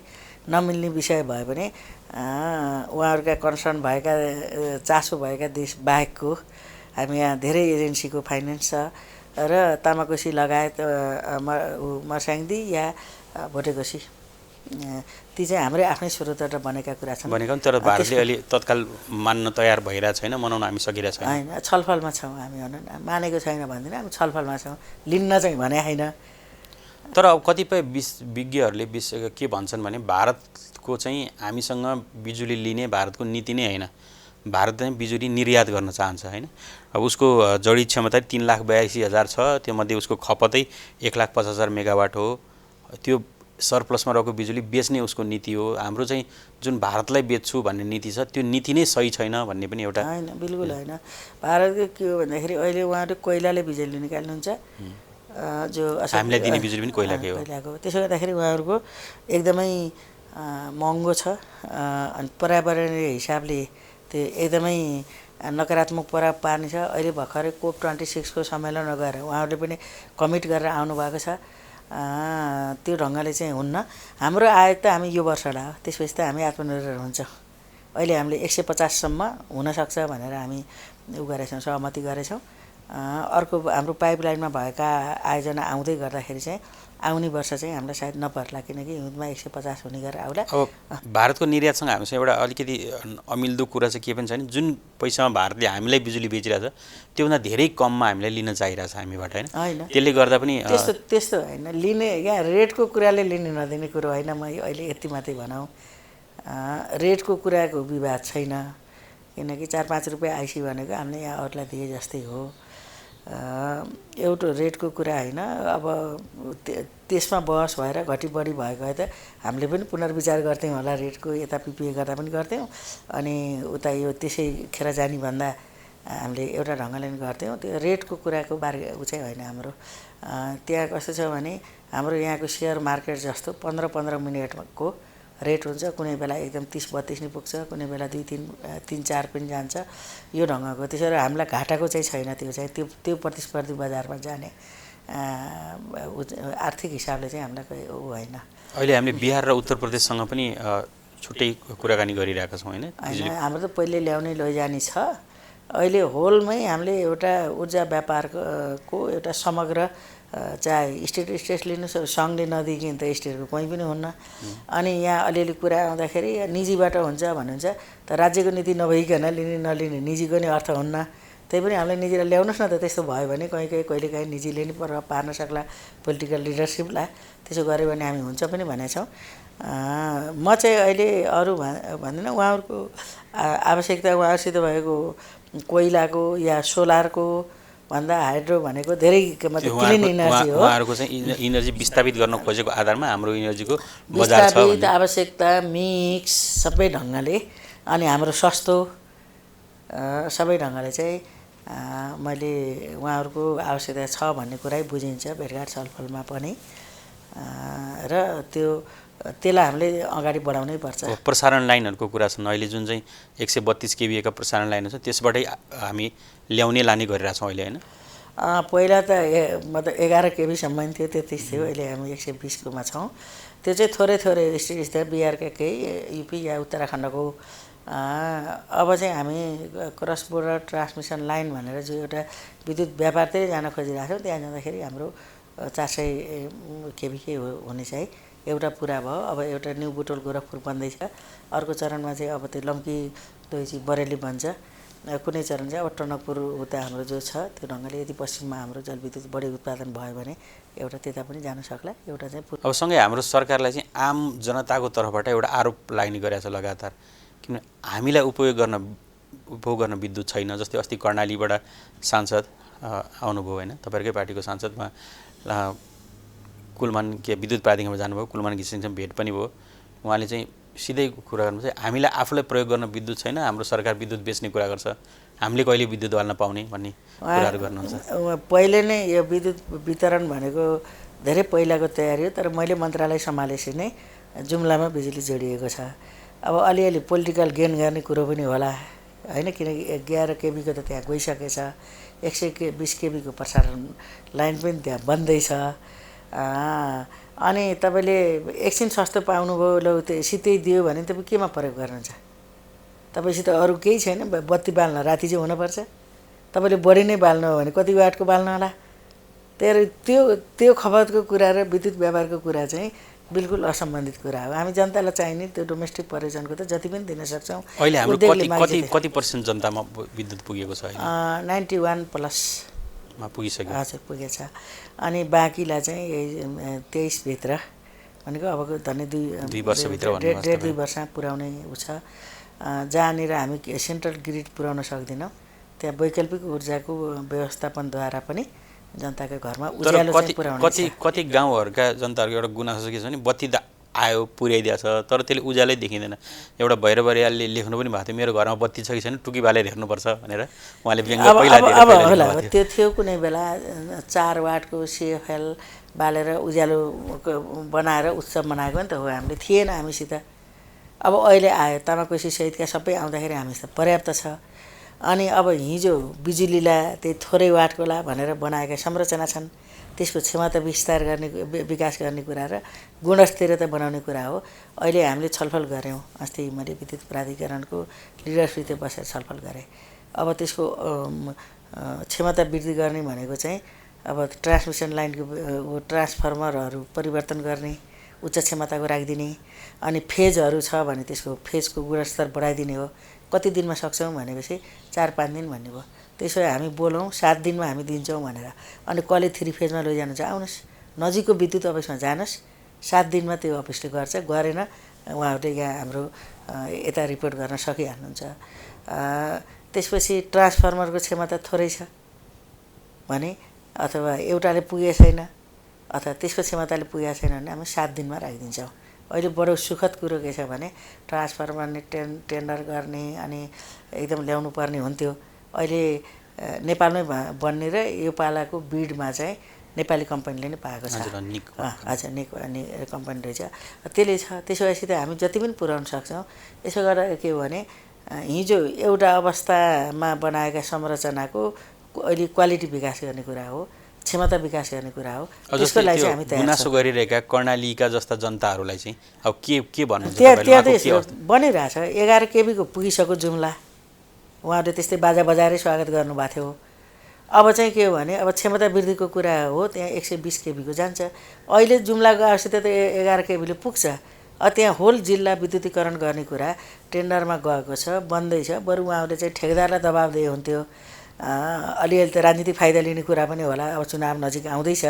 नमिल्ने विषय भयो भने उहाँहरूका कन्सर्न भएका चासो भएका देश बाहेकको हामी यहाँ धेरै एजेन्सीको फाइनेन्स छ र तामाकोसी लगायत मर्स्याङ्दी या भोटेकोसी ती चाहिँ हाम्रै आफ्नै स्रोतबाट बनेका कुरा छन् भनेको तर भारतले अहिले तत्काल मान्न तयार भइरहेको छैन, मनाउन हामी सकिरहेको छैन। होइन, छलफलमा छौँ हामी, मानेको छैन भन्दैन, हामी छलफलमा छौँ, लिन्न चाहिँ भने होइन। तर अब कतिपय विज्ञहरूले के भन्छन् भने भारतको चाहिँ हामीसँग बिजुली लिने भारतको नीति नै होइन, भारत चाहिँ बिजुली निर्यात गर्न चाहन्छ होइन। अब उसको जडी क्षमता 3,82,000 छ, त्योमध्ये उसको खपतै 1,50,000 मेगावाट हो। त्यो सरप्लसमा रहेको बिजुली बेच्ने उसको नीति हो। हाम्रो चाहिँ जुन भारतलाई बेच्छु भन्ने नीति छ त्यो नीति नै सही छैन भन्ने पनि एउटा होइन, बिल्कुल होइन। भारतको के हो भन्दाखेरि अहिले उहाँहरूले कोइलाले बिजुली निकाल्नुहुन्छ, जो हामीलाई दिने बिजुली पनि कोइलाकै हो। त्यसो गर्दाखेरि उहाँहरूको एकदमै महँगो छ अनि पर्यावरणीय हिसाबले त्यो एकदमै नकारात्मक प्रभाव पार्ने छ। अहिले भर्खरै COP26 को सम्मेलनमा गएर उहाँहरूले पनि कमिट गरेर आउनुभएको छ। त्यो ढङ्गले चाहिँ हुन्न। हाम्रो आयोग त हामी यो वर्षलाई हो, त्यसपछि त हामी आत्मनिर्भर हुन्छौँ। अहिले हामीले 150 सम्म हुनसक्छ भनेर हामी गरेछौँ, सहमति गरेछौँ। अर्को हाम्रो पाइपलाइनमा भएका आयोजना आउँदै गर्दाखेरि चाहिँ आउने वर्ष चाहिँ हामीलाई सायद नपर्ला, किनकि हिउँदमा 150 हुने गरेर आउला। अब भारतको निर्यातसँग हामीसँग एउटा अलिकति अमिल्दो कुरा चाहिँ के पनि छ भने जुन पैसामा भारतले हामीलाई बिजुली बेचिरहेछ त्योभन्दा धेरै कममा हामीलाई लिन चाहिरहेछ हामीबाट होइन। त्यसले गर्दा पनि त्यस्तो होइन, लिने यहाँ रेटको कुराले लिने नदिने कुरो होइन। म अहिले यति मात्रै भनौँ, रेटको कुराको विवाद छैन, किनकि 4-5 रुपियाँ आइसी भनेको हामीले यहाँ अरूलाई दिए जस्तै हो। एउटा रेटको कुरा होइन। अब त्यसमा बहस भएर घटी बढी भएको भए त हामीले पनि पुनर्विचार गर्थ्यौँ होला, रेटको यता पिपिए गर्दा पनि गर्थ्यौँ, अनि उता यो त्यसै खेर जाने भन्दा हामीले एउटा ढङ्गले पनि गर्थ्यौँ। त्यो रेटको कुराको बारे चाहिँ होइन हाम्रो। त्यहाँ कस्तो छ भने हाम्रो यहाँको सेयर मार्केट जस्तो 15-15 मिनटको रेट हुन्छ, कुनै बेला एकदम 30-32 नि पुग्छ, कुनै बेला 2-3-4 पनि जान्छ, यो ढङ्गको। त्यसरी हामीलाई घाटाको चाहिँ छैन। त्यो चाहिँ त्यो प्रतिस्पर्धी बजारमा जाने आर्थिक हिसाबले चाहिँ हामीलाई होइन। अहिले हामीले बिहार र उत्तर प्रदेशसँग पनि छुट्टै कुराकानी गरिरहेका छौँ होइन। हाम्रो त पहिले ल्याउने लैजाने छ। अहिले होलमै हामीले एउटा ऊर्जा व्यापारको एउटा समग्र, चाहे स्टेट लिनुहोस्, सङ्घले नदिइकन त स्टेटको कहीँ पनि हुन्न। अनि यहाँ अलिअलि कुरा आउँदाखेरि निजीबाट हुन्छ भन्नुहुन्छ, त राज्यको नीति नभइकन लिने नलिने निजीको नै अर्थ हुन्न। त्यही पनि हामीले निजीलाई ल्याउनुहोस् न त। त्यस्तो भयो भने कहिलेकाहीँ निजीले नि प्रभाव पार्न सक्ला पोलिटिकल लिडरसिपलाई। त्यसो गऱ्यो भने हामी हुन्छ पनि भनेको छौँ। म चाहिँ अहिले अरू भन्दिनँ, उहाँहरूको आवश्यकता उहाँहरूसित भएको कोइलाको या सोलरको भन्दा हाइड्रो भनेको धेरै मतलब क्लिन इनर्जी हो। उहाँहरूको चाहिँ इनर्जी विस्थापित गर्न खोजेको आधारमा हाम्रो इनर्जीको बजार छ, विस्थापित आवश्यकता मिक्स सबै ढङ्गले, अनि हाम्रो सस्तो सबै ढङ्गले चाहिँ मैले उहाँहरूको आवश्यकता छ भन्ने कुरै बुझिन्छ भेटघाट छलफलमा पनि। र त्यसलाई हामीले अगाडि बढाउनै पर्छ। प्रसारण लाइनहरूको कुरा छन् अहिले, जुन चाहिँ 132 kVA का प्रसारण लाइनहरू छ, त्यसबाटै हामी ल्याउने लाने गरिरहेछौँ अहिले होइन। पहिला त मतलब 11 kV सम्म थियो, 33 थियो, अहिले हामी 120 कोमा छौँ। त्यो चाहिँ थोरै स्टेट बिहारका केही युपी या उत्तराखण्डको। अब चाहिँ हामी क्रस बोर्डर ट्रान्समिसन लाइन भनेर जो एउटा विद्युत व्यापारतिर जान खोजिरहेको छौँ, त्यहाँ जाँदाखेरि हाम्रो 400 kV हुने चाहिँ एउटा पुरा भयो। अब एउटा न्यू बुटोल गोरखपुर बन्दैछ, अर्को चरणमा चाहिँ अब त्यो लम्की दोइची बरेली बन्छ, कुनै चरण चाहिँ अब टनकपुर उता हाम्रो जो छ त्यो ढङ्गले यदि पश्चिममा हाम्रो जलविद्युत बढी उत्पादन भयो भने एउटा त्यता पनि जान सक्ला। एउटा चाहिँ अब सँगै हाम्रो सरकारलाई चाहिँ आम जनताको तर्फबाट एउटा आरोप लाग्ने गरेको छ लगातार, किन हामीलाई उपभोग गर्न विद्युत छैन। जस्तै अस्ति कर्णालीबाट सांसद आउनुभयो होइन, तपाईँहरूकै पार्टीको सांसद, उहाँ कुलमान के विद्युत प्राधिकरणमा जानुभयो, कुलमान घिसिङसँग भेट पनि भयो। उहाँले चाहिँ सिधै कुरा गर्नु चाहिँ हामीलाई आफूलाई प्रयोग गर्न विद्युत छैन, हाम्रो सरकार विद्युत बेच्ने कुरा गर्छ, हामीले कहिले विद्युत बाल्न पाउने भन्ने कुराहरू गर्नुहुन्छ। पहिले नै यो विद्युत वितरण भनेको धेरै पहिलाको तयारी हो, तर मैले मन्त्रालय सम्हालेपछि नै जुम्लामा बिजुली जोडिएको छ। अब अलिअलि पोलिटिकल गेन गर्ने कुरो पनि होला होइन, किनकि 11 kV को त त्यहाँ गइसकेछ, 120 kV को प्रसारण लाइन पनि त्यहाँ बन्दैछ। अनि तपाईँले एकछिन सस्तो पाउनुभयो ल त्यो सिधै दियो भने तपाईँ केमा प्रयोग गर्नुहुन्छ तपाईँसित अरू केही छैन बत्ती बाल्न राति चाहिँ हुनुपर्छ तपाईँले बढी नै बाल्नु हो भने कति वाटको बाल्नु होला त्यो खपतको कुरा र विद्युत व्यापारको कुरा चाहिँ बिल्कुल असम्बन्धित कुरा हो हामी जनतालाई चाहिने त्यो डोमेस्टिक प्रयोजनको त जति पनि दिन सक्छौँ अहिले हाम्रो कति % जनतामा विद्युत पुगेको छ अहिले 91+ पुगिसक्यो हजुर पुगेछ अनि बाँकीलाई चाहिँ 23 भित्र भनेको अबको धनी 2 वर्षभित्र 1.5-2 वर्षमा पुर्याउने उ छ जहाँनिर हामी सेन्ट्रल ग्रिड पुर्याउन सक्दैनौँ त्यहाँ वैकल्पिक ऊर्जाको व्यवस्थापनद्वारा पनि जनताको घरमा उज्यालो चाहिँ पुर्याउने कति गाउँहरूका जनताहरूको एउटा गुनासो के छ भने बत्ती त आयो पुर्याइदिएछ तर त्यसले उज्यालै देखिँदैन एउटा भैरवरियाले लेख्नु पनि भएको थियो मेरो घरमा बत्ती छ कि छैन टुकी बालेर हेर्नुपर्छ भनेर उहाँले व्यङ्ग्य पहिला होला त्यो थियो कुनै बेला 4 वाटको सिएफएल बालेर उज्यालो बनाएर उत्सव मनाएको नि त हो हामीले थिएन हामीसित अब अहिले आयो तामाकोसी सहितका सबै आउँदाखेरि हामीसित पर्याप्त छ अनि अब हिजो बिजुलीलाई त्यही थोरै वाटकोला भनेर बनाएका संरचना छन् त्यसको क्षमता विस्तार गर्ने विकास गर्ने कुरा र गुणस्थिरता बनाउने कुरा हो अहिले हामीले छलफल गऱ्यौँ अस्ति मैले विद्युत प्राधिकरणको लिडरसिपले बसेर छलफल गरेँ अब त्यसको क्षमता वृद्धि गर्ने भनेको चाहिँ अब ट्रान्समिसन लाइनको ट्रान्सफर्मरहरू परिवर्तन गर्ने उच्च क्षमताको राखिदिने अनि फेजहरू छ भने त्यसको फेजको गुणस्तर बढाइदिने हो कति दिनमा सक्छौँ भनेपछि 4-5 दिन भन्ने भयो त्यसो भए हामी बोलौँ 7 दिनमा हामी दिन्छौँ भनेर अनि कसले 3 फेजमा लैजानुहुन्छ आउनुहोस् नजिकको विद्युत अफिसमा जानुहोस् 7 दिनमा त्यो अफिसले गर्छ गरेन उहाँहरूले यहाँ हाम्रो यता रिपोर्ट गर्न सकिहाल्नुहुन्छ त्यसपछि ट्रान्सफर्मरको क्षमता थोरै छ भने अथवा एउटाले पुगेको छैन अथवा त्यसको क्षमताले पुगेको छैन भने हामी 7 दिनमा राखिदिन्छौँ अहिले बडो सुखद कुरो के छ भने ट्रान्सफर्मरले टेन्डर गर्ने अनि एकदम ल्याउनु पर्ने हुन्थ्यो अहिले नेपालमै बन्ने र यो पालाको बिडमा चाहिँ नेपाली कम्पनीले नै पाएको छ हजुर निक कम्पनी रहेछ त्यसले छ त्यसो भएपछि त हामी जति पनि पुर्याउन सक्छौँ यसो गर्दा के हो भने हिजो एउटा अवस्थामा बनाएका संरचनाको अहिले क्वालिटी विकास गर्ने कुरा हो क्षमता विकास गर्ने कुरा हो त्यसको लागि चाहिँ हामी तयार गुनासो गरिरहेका कर्णालीका जस्ता जनताहरूलाई चाहिँ अब के भन्नुहुन्छ त्यहाँ बनिरहेछ 11 केबीको पुगिसक्यो जुम्ला उहाँहरूले त्यस्तै बाजा बजाएरै स्वागत गर्नुभएको थियो अब चाहिँ के हो भने अब क्षमता वृद्धिको कुरा हो त्यहाँ 120 केबीको जान्छ अहिले जुम्लाको आवश्यकता त 11 केबीले पुग्छ त्यहाँ होल जिल्ला विद्युतीकरण गर्ने कुरा टेन्डरमा गएको छ बन्दैछ बरु उहाँहरूले चाहिँ ठेकेदारलाई दबाब दिए हुन्थ्यो अलिअलि त राजनीतिक फाइदा लिने कुरा पनि होला अब चुनाव नजिक आउँदैछ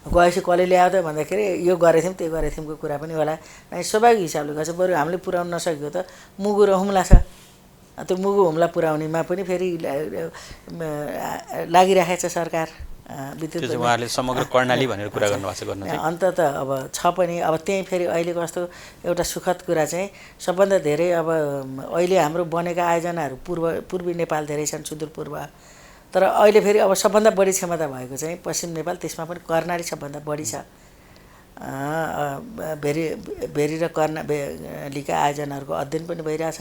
गएपछि कसले ल्यायो त भन्दाखेरि यो गरेको थियौँ त्यो गरेको थियौँको कुरा पनि होला स्वाभाविक हिसाबले गर्छ बरु हामीले पुर्याउन नसकेको त मुगु र हुम्ला छ त्यो मुगु हुम्ला पुर्याउनेमा पनि फेरि लागिरहेको छ सरकार विद्युत उहाँहरूले समग्र कर्णाली भनेर कुरा गर्नुभएको छ अन्तत अब छ पनि अब त्यही फेरि अहिले कस्तो एउटा सुखद कुरा चाहिँ सबभन्दा धेरै अब अहिले हाम्रो बनेका आयोजनाहरू पूर्वी नेपाल धेरै छन् सुदूरपूर्व तर अहिले फेरि अब सबभन्दा बढी क्षमता भएको चाहिँ पश्चिम नेपाल त्यसमा पनि कर्णाली सबभन्दा बढी छ भेरी र कर्णालीका आयोजनाहरूको अध्ययन पनि भइरहेछ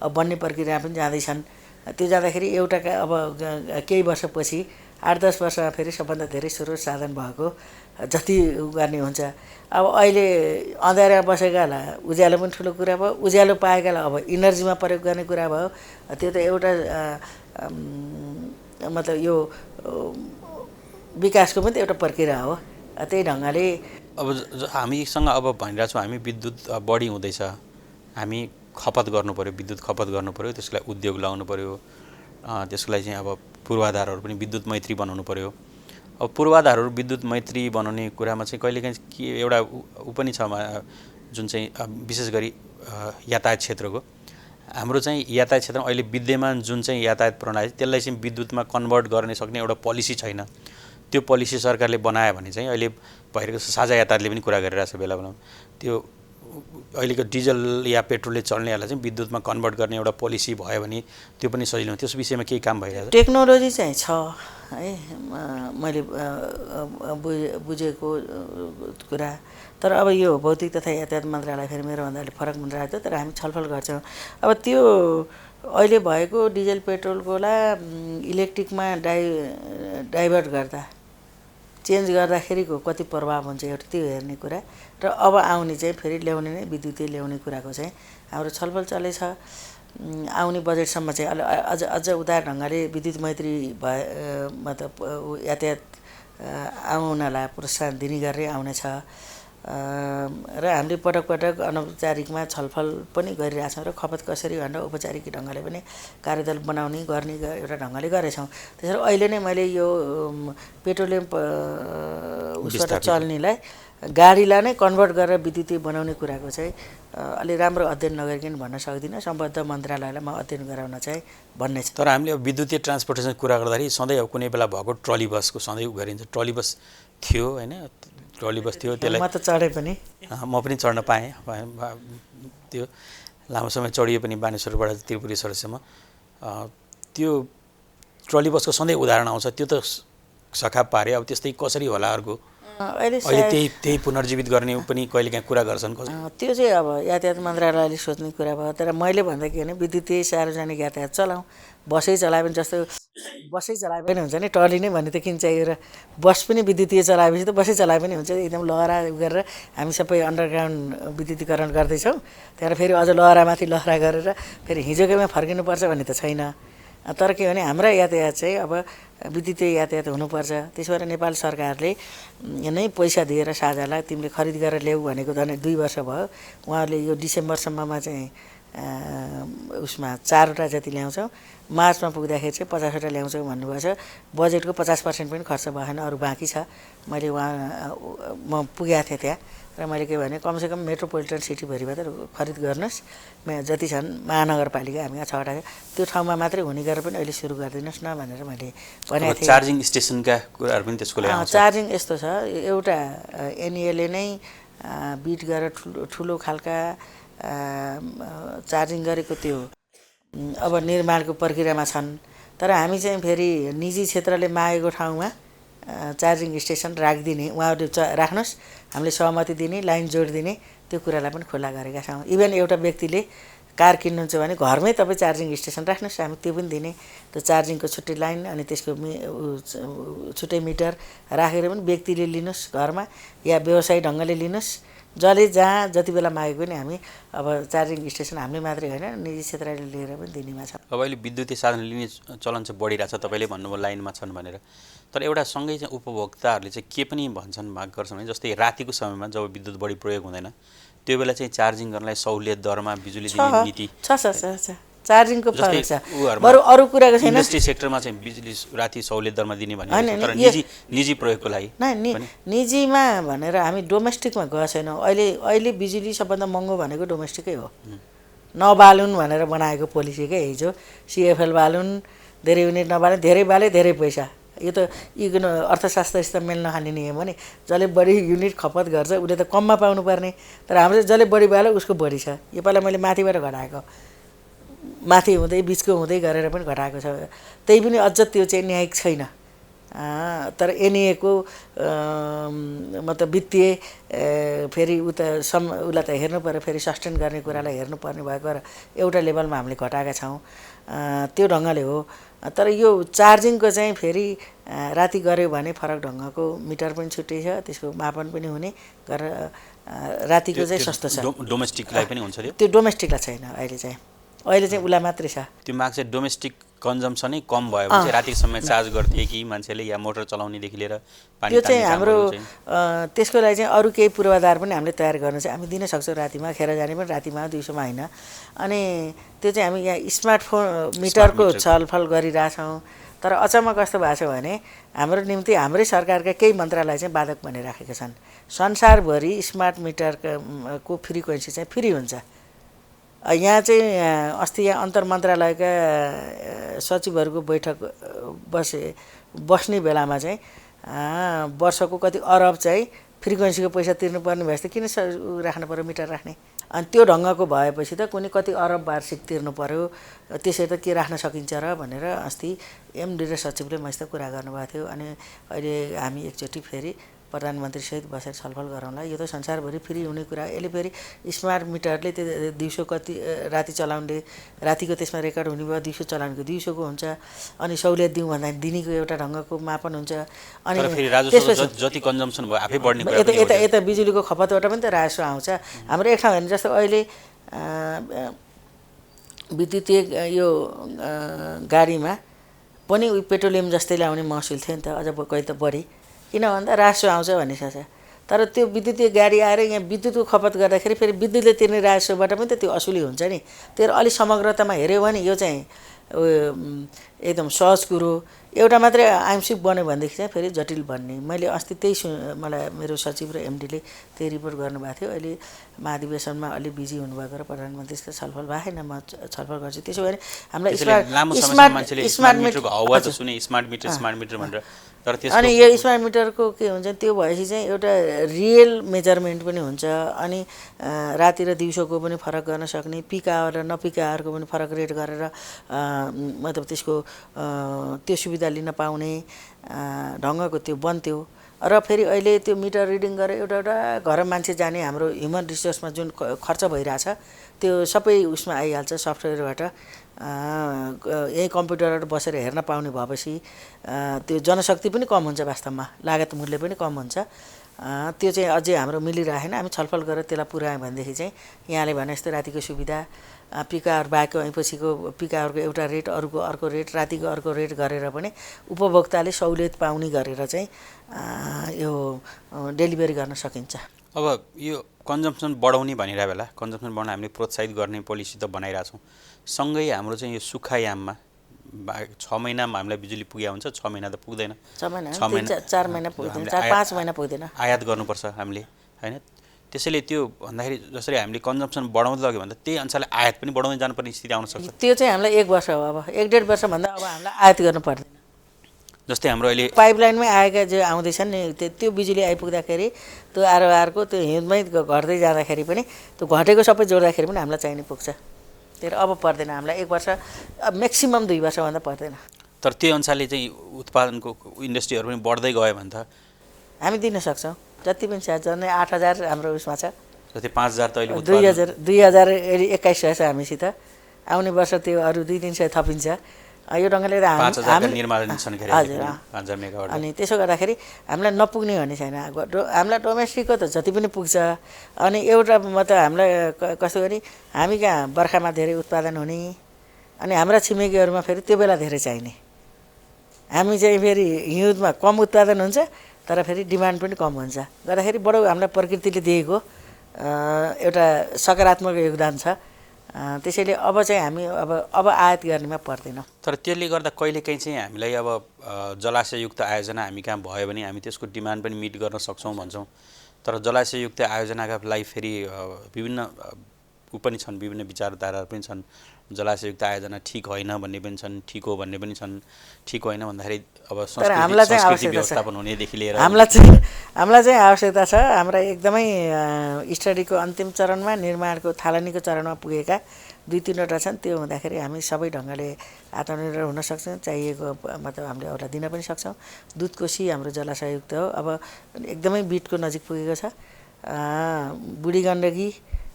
अब बन्ने प्रक्रिया पनि जाँदैछन् त्यो जाँदाखेरि एउटा अब केही वर्षपछि 8-10 वर्षमा फेरि सबभन्दा धेरै स्रोत साधन भएको जति गर्ने हुन्छ अब अहिले अँध्यारोमा बसेकालाई उज्यालो पनि ठुलो कुरा भयो उज्यालो पाएकालाई अब इनर्जीमा प्रयोग गर्ने कुरा भयो त्यो त एउटा मतलब यो विकासको पनि त एउटा प्रक्रिया हो त्यही ढङ्गले अब हामीसँग अब भनिरहेको छौँ हामी विद्युत बढी हुँदैछ हामी खपत गर्नु पऱ्यो विद्युत खपत गर्नु पऱ्यो त्यसको लागि उद्योग लगाउनु पऱ्यो त्यसको लागि चाहिँ अब पूर्वाधारहरू पनि विद्युत मैत्री बनाउनु पऱ्यो अब पूर्वाधारहरू विद्युत मैत्री बनाउने कुरामा चाहिँ कहिलेकाहीँ के एउटा ऊ पनि छ जुन चाहिँ विशेष गरी यातायात क्षेत्रको हाम्रो चाहिँ यातायात क्षेत्रमा अहिले विद्यमान जुन चाहिँ यातायात प्रणाली त्यसलाई चाहिँ विद्युतमा कन्भर्ट गर्ने सक्ने एउटा पोलिसी छैन त्यो पोलिसी सरकारले बनायो भने चाहिँ अहिले भइरहेको साझा यातायातले पनि कुरा गरिरहेको छ बेला बेलामा त्यो अहिलेको डिजल या पेट्रोलले चल्नेहरूलाई चाहिँ विद्युतमा कन्भर्ट गर्ने एउटा पोलिसी भयो भने त्यो पनि सजिलो त्यस विषयमा केही काम भइरहेको छ टेक्नोलोजी चाहिँ छ है मैले बुझेको कुरा तर अब यो भौतिक तथा यातायात मन्त्रालय फेरि मेरोभन्दा अलिक फरक मन्त्रालय थियो तर हामी छलफल गर्छौँ अब त्यो अहिले भएको डिजल पेट्रोलकोलाई इलेक्ट्रिकमा डाइभर्ट गर्दा चेन्ज गर्दाखेरिको कति प्रभाव हुन्छ एउटा त्यो हेर्ने कुरा र अब आउने चाहिँ फेरि ल्याउने नै विद्युतीय ल्याउने कुराको चाहिँ हाम्रो छलफल चलेछ। आउने बजेटसम्म चाहिँ अझ उदार ढङ्गले विद्युत मैत्री भए मतलब यातायात आउनलाई प्रोत्साहन दिने गरेर आउनेछ र हामीले पटक पटक अनौपचारिकमा छलफल पनि गरिरहेछौँ र खपत कसरी भनेर औपचारिक ढङ्गले पनि कार्यदल बनाउने गर्ने एउटा ढङ्गले गरेछौँ। त्यसरी अहिले नै मैले यो पेट्रोलियम उसबाट चल्नेलाई गाडीलाई नै कन्भर्ट गरेर विद्युतीय बनाउने कुराको चाहिँ अलि राम्रो अध्ययन नगरिकन भन्न सक्दिनँ। सम्बद्ध मन्त्रालयलाई म अध्ययन गराउन चाहिँ भन्ने छ। तर हामीले अब विद्युतीय ट्रान्सपोर्टेसन कुरा गर्दाखेरि सधैँ अब कुनै बेला भएको ट्रली बसको सधैँ गरिन्छ। ट्रली बस थियो होइन, ट्रली बस थियो, त्यसलाई म त चढेँ पनि, म पनि चढ्न पाएँ। त्यो लामो समय चढियो पनि बानेश्वरबाट त्रिपुरेश्वरसम्म। त्यो ट्रली बसको सधैँ उदाहरण आउँछ, त्यो त सखाप पारे। अब त्यस्तै कसरी होला अर्को अहिले त्यही पुनर्जीवित गर्ने पनि कहिलेकाहीँ कुरा गर्छन्। त्यो चाहिँ अब यातायात मन्त्रालयले सोच्ने कुरा भयो। तर मैले भन्दा के भने विद्युतीय सार्वजनिक यातायात चलाउँ, बसै चलायो भने जस्तो बसै चलाए पनि हुन्छ नि, ट्रली नै भन्ने त किन चाहियो र बस पनि विद्युतीय चलाएपछि त बसै चलाए पनि हुन्छ। एकदम लहरा गरेर हामी सबै अन्डरग्राउन्ड विद्युतीकरण गर्दैछौँ, त्यहाँबाट फेरि अझ लहरामाथि लहरा गरेर फेरि हिजोकैमा फर्किनुपर्छ भन्ने त छैन। तर के भने हाम्रा यातायात चाहिँ अब विद्युतीय यातायात हुनुपर्छ। त्यसो भएर नेपाल सरकारले नै पैसा दिएर साझालाई तिमीले खरिद गरेर ल्याऊ भनेको झन् 2 वर्ष भयो। उहाँहरूले यो डिसेम्बरसम्ममा चाहिँ उसमा 4वटा जति ल्याउँछौँ, मार्चमा पुग्दाखेरि चाहिँ 50वटा ल्याउँछौँ भन्नुभएको छ। बजेटको 50% पनि खर्च भएन, अरू बाँकी छ। म पुगेको थिएँ त्यहाँ र मैले के भने कमसेकम मेट्रोपोलिटन सिटीभरिबाट खरिद गर्नुहोस्, जति छन् महानगरपालिका हामीमा 6वटा त्यो ठाउँमा मात्रै हुने गरेर पनि अहिले सुरु गरिदिनुहोस् न भनेर मैले भनेको थिएँ। चार्जिङ स्टेसनका कुराहरू पनि त्यसको लागि आउँछ। चार्जिङ यस्तो छ, एउटा एनइएले नै बिट गरेर ठुलो खालका चार्जिङ गरेको त्यो अब निर्माणको प्रक्रियामा छन्। तर हामी चाहिँ फेरि निजी क्षेत्रले मागेको ठाउँमा चार्जिङ स्टेसन राखिदिने, उहाँहरूले राख्नुहोस्, हामीले सहमति दिने, लाइन जोडिदिने, त्यो कुरालाई पनि खुल्ला गरेका छौँ। इभन एउटा व्यक्तिले कार किन्नुहुन्छ भने घरमै तपाईँ चार्जिङ स्टेसन राख्नुहोस्, हामी त्यो पनि दिने। त्यो चार्जिङको छुट्टै लाइन अनि त्यसको छुट्टै मिटर राखेर पनि व्यक्तिले लिनुहोस् घरमा या व्यवसायी ढङ्गले लिनुहोस्, जसले जहाँ जति बेला मागेको पनि हामी अब चार्जिङ स्टेसन हामीले मात्रै होइन निजी क्षेत्रले लिएर पनि दिनेमा छ। अब अहिले विद्युतीय साधन लिने चलन चाहिँ बढिरहेछ, तपाईँले भन्नुभयो लाइनमा छन् भनेर। तर एउटा सँगै चाहिँ उपभोक्ताहरूले चाहिँ के पनि भन्छन्, माग गर्छन् भने जस्तै रातिको समयमा जब विद्युत बढी प्रयोग हुँदैन त्यो बेला चाहिँ चार्जिङ गर्नलाई सहुलियत दरमा बिजुली दिने नीति छ। चार्जिङको फरक छ, बरु अरू कुराको छैन। इन्डस्ट्री सेक्टरमा चाहिँ बिजुली राति सहुलियत दरमा दिने भन्ने, तर निजी प्रयोगको लागि निजीमा भनेर हामी डोमेस्टिकमा गएको छैनौँ। अहिले बिजुली सबभन्दा महँगो भनेको डोमेस्टिकै हो। नबालुन भनेर बनाएको पोलिसी क्या हिजो, सिएफएल बालुन, धेरै युनिट नबाले, धेरै बाले धेरै पैसा। यो त अर्थशास्त्रसित मेल नखाने नियम हो नि। जसले बढी युनिट खपत गर्छ उसले त कममा पाउनुपर्ने, तर हाम्रो जसले बढी बाल्यो उसको बढी छ। योपालि मैले माथिबाट घटाएको, माथि हुँदै बिचको हुँदै गरेर पनि घटाएको छ। त्यही पनि अझ त्यो चाहिँ न्यायिक छैन। तर एनइएको मतलब वित्तीय फेरि उसलाई त हेर्नु पऱ्यो, फेरि सस्टेन गर्ने कुरालाई हेर्नुपर्ने भएको र एउटा लेभलमा हामीले घटाएका छौँ, त्यो ढङ्गले हो। तर यो चार्जिङको चाहिँ फेरि राति गऱ्यो भने फरक ढङ्गको मिटर पनि छुट्टै छ, त्यसको मापन पनि हुने गरेर रातिको चाहिँ सस्तो छ। डोमेस्टिकलाई पनि हुन्छ त्यो डोमेस्टिकलाई छैन अहिले चाहिँ उसलाई मात्रै छ। त्यो माग चाहिँ डोमेस्टिक कन्जम्सनै कम भयो भने चाहिँ रातिको समय चार्ज गर्थे कि मान्छेले या मोटर चलाउनेदेखि लिएर पानी त्यो चाहिँ हाम्रो त्यसको लागि चाहिँ अरू केही पूर्वाधार पनि हामीले तयार गर्न चाहिँ हामी दिन सक्छौँ। रातिमा खेर जाने पनि रातिमा, दिउँसोमा होइन। अनि त्यो चाहिँ हामी यहाँ स्मार्टफोन मिटरको छलफल गरिरहेछौँ। तर अचम्म कस्तो भएको छ भने हाम्रो निम्ति हाम्रै सरकारका केही मन्त्रालय चाहिँ बाधक बनिराखेका छन्। संसारभरि स्मार्ट मिटरको फ्रिक्वेन्सी चाहिँ फ्री हुन्छ। यहाँ चाहिँ अस्ति यहाँ अन्तर मन्त्रालयका सचिवहरूको बैठक बस्ने बेलामा चाहिँ वर्षको कति अरब चाहिँ फ्रिक्वेन्सीको पैसा तिर्नुपर्ने भएपछि किन राख्नु पऱ्यो मिटर राख्ने। अनि त्यो ढङ्गको भएपछि त कुनै कति अरब वार्षिक तिर्नु पऱ्यो, त्यसै त के राख्न सकिन्छ र भनेर अस्ति एमडी र सचिवले मसित कुरा गर्नुभएको थियो। अनि अहिले हामी एकचोटि फेरि प्रधानमन्त्रीसहित बसेर छलफल गरौँला। यो त संसारभरि फ्री हुने कुरा। यसले फेरि स्मार्ट मिटरले त्यो दिउँसो कति राति चलाउने रातिको त्यसमा रेकर्ड हुने भयो, दिउँसो चलाउनेको दिउँसोको हुन्छ। अनि सहुलियत दिउँ भन्दा दिनीको एउटा ढङ्गको मापन हुन्छ। अनि त्यसपछि जति कन्जम्सन भयो आफै बढ्ने कुरा यता बिजुलीको खपतबाट पनि त राजस्व आउँछ। हाम्रो एक ठाउँ हेर्नु जस्तो अहिले विद्युतीय यो गाडीमा पनि पेट्रोलियम जस्तै ल्याउने महसुल थियो नि त, अझ कहिले त बढी। किन भन्दा राजस्व आउँछ भन्ने सोच। तर त्यो विद्युतीय गाडी आएर यहाँ विद्युतको खपत गर्दाखेरि फेरि विद्युतले तिर्ने राजस्वबाट पनि त त्यो असुली हुन्छ नि। त्यो अलि समग्रतामा हेऱ्यो भने यो चाहिँ एकदम सहज कुरो। एउटा मात्रै आंशिक बन्यो भनेदेखि चाहिँ फेरि जटिल बन्ने। मैले अस्ति त्यही मलाई मेरो सचिव र एमडीले त्यही रिपोर्ट गर्नुभएको थियो। अहिले महाधिवेशनमा अलि बिजी हुनुभएको र प्रधानमन्त्रीसित छलफल भएन। म छलफल गर्छु। त्यसो भने हामीलाई स्मार्ट मिटरको आवाज सुने स्मार्ट मिटर भनेर। तर अनि यो स्मार्ट मिटरको के हुन्छ त्यो भएपछि चाहिँ एउटा रियल मेजरमेन्ट पनि हुन्छ। अनि राति र दिउँसोको पनि फरक गर्न सक्ने, पिक आवर र नपिक आवरको पनि फरक रेट गरेर मतलब त्यसको त्यो सुविधा लिन पाउने ढङ्गको त्यो बन्थ्यो। र फेरि अहिले त्यो मिटर रिडिङ गरेर एउटा घर मान्छे जाने हाम्रो ह्युमन रिसोर्समा जुन खर्च भइरहेछ त्यो सबै उसमा आइहाल्छ सफ्टवेयरबाट। यही कम्प्युटरबाट बसेर हेर्न पाउने भएपछि त्यो जनशक्ति पनि कम हुन्छ, वास्तवमा लागत मूल्य पनि कम हुन्छ। त्यो चाहिँ अझै हाम्रो मिलिरहेन। हामी छलफल गरेर त्यसलाई पुऱ्यायौँ भनेदेखि चाहिँ यहाँले भने जस्तो रातिको सुविधा, पिक आवर बाहेक पछिको पिक आवरको एउटा रेट, अरूको अर्को रेट, रातिको अर्को रेट गरेर पनि उपभोक्ताले सहुलियत पाउने गरेर चाहिँ यो डेलिभरी गर्न सकिन्छ। अब यो कन्जम्सन बढाउने भनिरहेको बेला कन्जम्सन बढाउन हामीले प्रोत्साहित गर्ने पोलिसी त बनाइरहेछौँ। सँगै हाम्रो चाहिँ यो सुक्खा याममा 6 महिनामा हामीलाई बिजुली पुग्या हुन्छ, 6 महिना त पुग्दैन, 4 महिना पुग्दैन, 4-5 महिना पुग्दैन, आयात गर्नुपर्छ हामीले हैन। त्यसैले त्यो भन्दाखेरि जसरी हामीले कन्जम्सन बढाउँदै लग्यो भने त्यही अनुसारले आयात पनि बढाउँदै जानुपर्ने स्थिति आउन सक्छ। त्यो चाहिँ हामीलाई 1 वर्ष हो, अब 1.5 वर्षभन्दा अब हामीलाई आयात गर्नु पर्दैन। जस्तै हाम्रो अहिले पाइपलाइनमै आएका जो आउँदैछन् नि त्यो बिजुली आइपुग्दाखेरि त्यो आरओआरको त्यो हिउँदमै घट्दै जाँदाखेरि पनि त्यो घटेको सबै जोड्दाखेरि पनि हामीलाई चाहिने पुग्छ। तर अब पर्दैन हामीलाई 1 वर्ष, म्याक्सिमम 2 वर्षभन्दा पर्दैन। तर त्यही अनुसारले चाहिँ उत्पादनको इन्डस्ट्रीहरू पनि बढ्दै गयो भने त हामी दिन सक्छौँ। जति पनि छ, झन् 8,000 हाम्रो उसमा छ, जस्तै 5,000 त अहिले 2021 छ हामीसित। आउने वर्ष त्यो अरू 200-300 थपिन्छ। यो ढङ्गले त अनि त्यसो गर्दाखेरि हामीलाई नपुग्ने भन्ने छैन। हामीलाई डोमेस्टिकको त जति पनि पुग्छ। अनि एउटा मतलब हामीलाई कस्तो गरी हामी कहाँ बर्खामा धेरै उत्पादन हुने अनि हाम्रा छिमेकीहरूमा फेरि त्यो बेला धेरै चाहिने। हामी चाहिँ फेरि हिउँदमा कम उत्पादन हुन्छ तर फेरि डिमान्ड पनि कम हुन्छ। गर्दाखेरि बडो हामीलाई प्रकृतिले दिएको एउटा सकारात्मक योगदान छ। त्यसैले अब चाहिँ हामी अब आयात गर्नेमा पर्दैन। तर त्यसले गर्दा कहिलेकाहीँ चाहिँ हामीलाई अब जलाशययुक्त आयोजना हामी कहाँ भयो भने हामी त्यसको डिमान्ड पनि मिट गर्न सक्छौँ भन्छौँ। तर जलाशययुक्त आयोजनाका लागि फेरि विभिन्न पनि छन्, विभिन्न विचारधाराहरू पनि छन्। जलाशययुक्त आयोजना ठिक होइन भन्ने पनि छन्, ठिक हो भन्ने पनि छन्। ठिक होइन भन्दाखेरि अब संस्कृति व्यवस्थापन हुनेदेखि लिएर हामीलाई चाहिँ आवश्यकता छ। हाम्रा एकदमै स्टडीको अन्तिम चरणमा, निर्माणको थालनीको चरणमा पुगेका 2-3वटा छन्। त्यो हुँदाखेरि हामी सबै ढङ्गले आत्मनिर्भर हुन सक्छौँ। चाहिएको मतलब हामीले एउटा दिन पनि सक्छौँ। दुधकोशी हाम्रो जलाशययुक्त हो, अब एकदमै बिटको नजिक पुगेको छ। बुढी गण्डकी